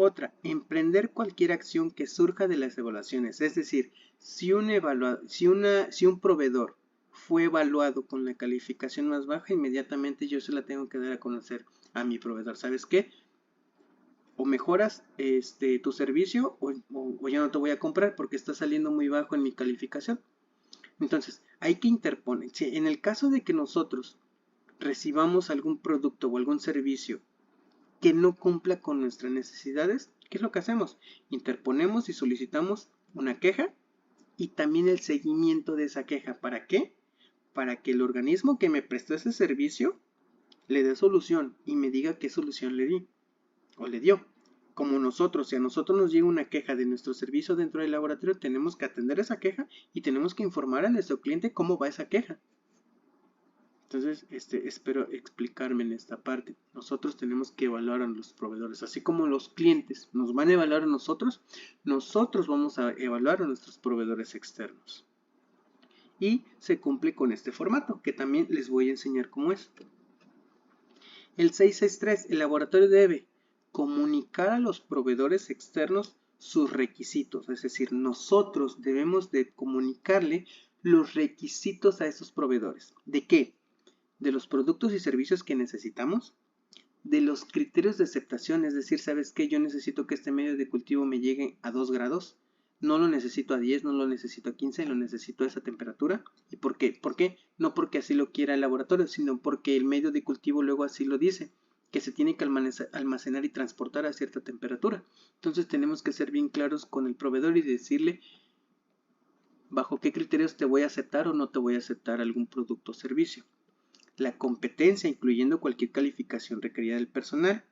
Otra, emprender cualquier acción que surja de las evaluaciones. Es decir, si un proveedor fue evaluado con la calificación más baja, inmediatamente yo se la tengo que dar a conocer a mi proveedor. ¿Sabes qué? O mejoras tu servicio o ya no te voy a comprar porque está saliendo muy bajo en mi calificación. Entonces, hay que interponer. Si en el caso de que nosotros recibamos algún producto o algún servicio que no cumpla con nuestras necesidades, ¿qué es lo que hacemos? Interponemos y solicitamos una queja y también el seguimiento de esa queja. ¿Para qué? Para que el organismo que me prestó ese servicio le dé solución y me diga qué solución le di o le dio. Como nosotros, si a nosotros nos llega una queja de nuestro servicio dentro del laboratorio, tenemos que atender esa queja y tenemos que informar a nuestro cliente cómo va esa queja. Entonces, espero explicarme en esta parte. Nosotros tenemos que evaluar a los proveedores, así como los clientes nos van a evaluar a nosotros, nosotros vamos a evaluar a nuestros proveedores externos. Y se cumple con este formato, que también les voy a enseñar cómo es. El 663, el laboratorio debe comunicar a los proveedores externos sus requisitos, es decir, nosotros debemos de comunicarle los requisitos a esos proveedores. ¿De qué? De los productos y servicios que necesitamos, de los criterios de aceptación, es decir, ¿sabes qué? Yo necesito que este medio de cultivo me llegue a 2 grados, no lo necesito a 10, no lo necesito a 15, lo necesito a esa temperatura. ¿Y por qué? ¿Por qué? No porque así lo quiera el laboratorio, sino porque el medio de cultivo luego así lo dice, que se tiene que almacenar y transportar a cierta temperatura. Entonces tenemos que ser bien claros con el proveedor y decirle bajo qué criterios te voy a aceptar o no te voy a aceptar algún producto o servicio. La competencia, incluyendo cualquier calificación requerida del personal,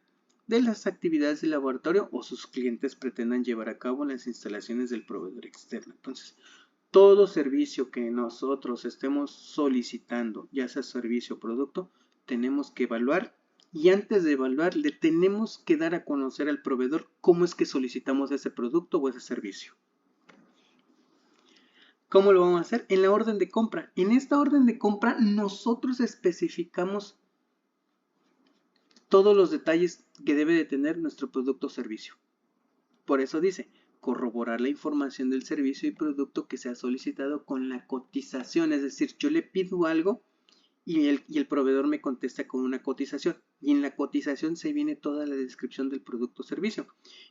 de las actividades del laboratorio o sus clientes pretendan llevar a cabo en las instalaciones del proveedor externo. Entonces, todo servicio que nosotros estemos solicitando, ya sea servicio o producto, tenemos que evaluar y antes de evaluar le tenemos que dar a conocer al proveedor cómo es que solicitamos ese producto o ese servicio. ¿Cómo lo vamos a hacer? En la orden de compra. En esta orden de compra nosotros especificamos todos los detalles que debe de tener nuestro producto o servicio. Por eso dice, corroborar la información del servicio y producto que se ha solicitado con la cotización. Es decir, yo le pido algo y el proveedor me contesta con una cotización. Y en la cotización se viene toda la descripción del producto o servicio.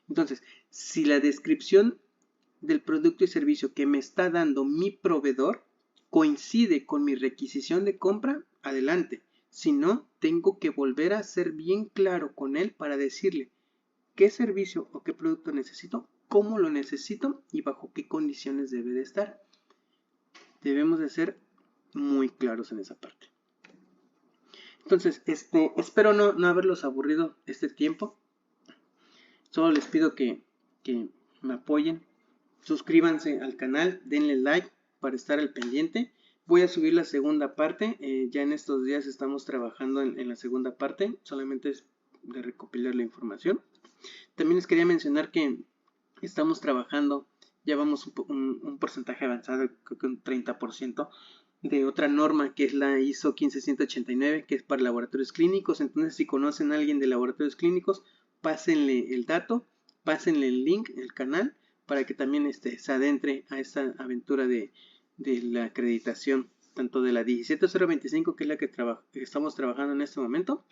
Entonces, si la descripción del producto y servicio que me está dando mi proveedor coincide con mi requisición de compra, adelante. Si no, tengo que volver a ser bien claro con él para decirle qué servicio o qué producto necesito, cómo lo necesito y bajo qué condiciones debe de estar. Debemos de ser muy claros en esa parte. Entonces, espero no haberlos aburrido este tiempo. Solo les pido que me apoyen. Suscríbanse al canal, denle like para estar al pendiente. Voy a subir la segunda parte. Ya en estos días estamos trabajando en la segunda parte. Solamente es de recopilar la información. También les quería mencionar que estamos trabajando, ya vamos un porcentaje avanzado, creo que un 30%, de otra norma que es la ISO 15189, que es para laboratorios clínicos. Entonces, si conocen a alguien de laboratorios clínicos, pásenle el dato, pásenle el link, el canal, para que también se adentre a esta aventura de la acreditación, tanto de la 17025, que es la que estamos trabajando en este momento,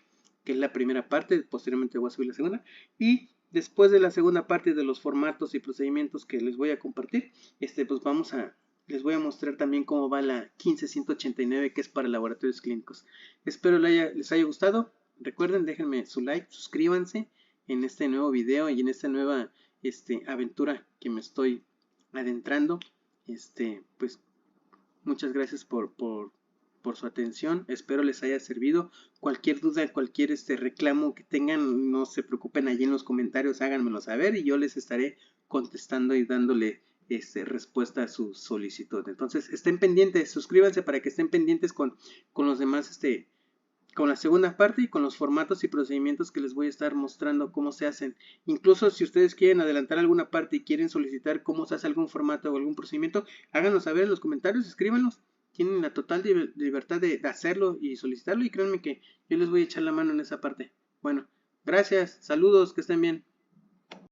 que es la primera parte, posteriormente voy a subir la segunda, y después de la segunda parte de los formatos y procedimientos que les voy a compartir, pues les voy a mostrar también cómo va la 15189, que es para laboratorios clínicos. Espero les haya gustado. Recuerden, déjenme su like, suscríbanse en este nuevo video y en esta nueva aventura que me estoy adentrando. Pues muchas gracias por su atención. Espero les haya servido. Cualquier duda, cualquier reclamo que tengan, no se preocupen, allí en los comentarios háganmelo saber y yo les estaré contestando y dándole respuesta a su solicitud. Entonces estén pendientes, suscríbanse para que estén pendientes con los demás con la segunda parte y con los formatos y procedimientos que les voy a estar mostrando cómo se hacen. Incluso si ustedes quieren adelantar alguna parte y quieren solicitar cómo se hace algún formato o algún procedimiento, háganlo saber en los comentarios, escríbanlos. Tienen la total libertad de hacerlo y solicitarlo y créanme que yo les voy a echar la mano en esa parte. Bueno, gracias, saludos, que estén bien.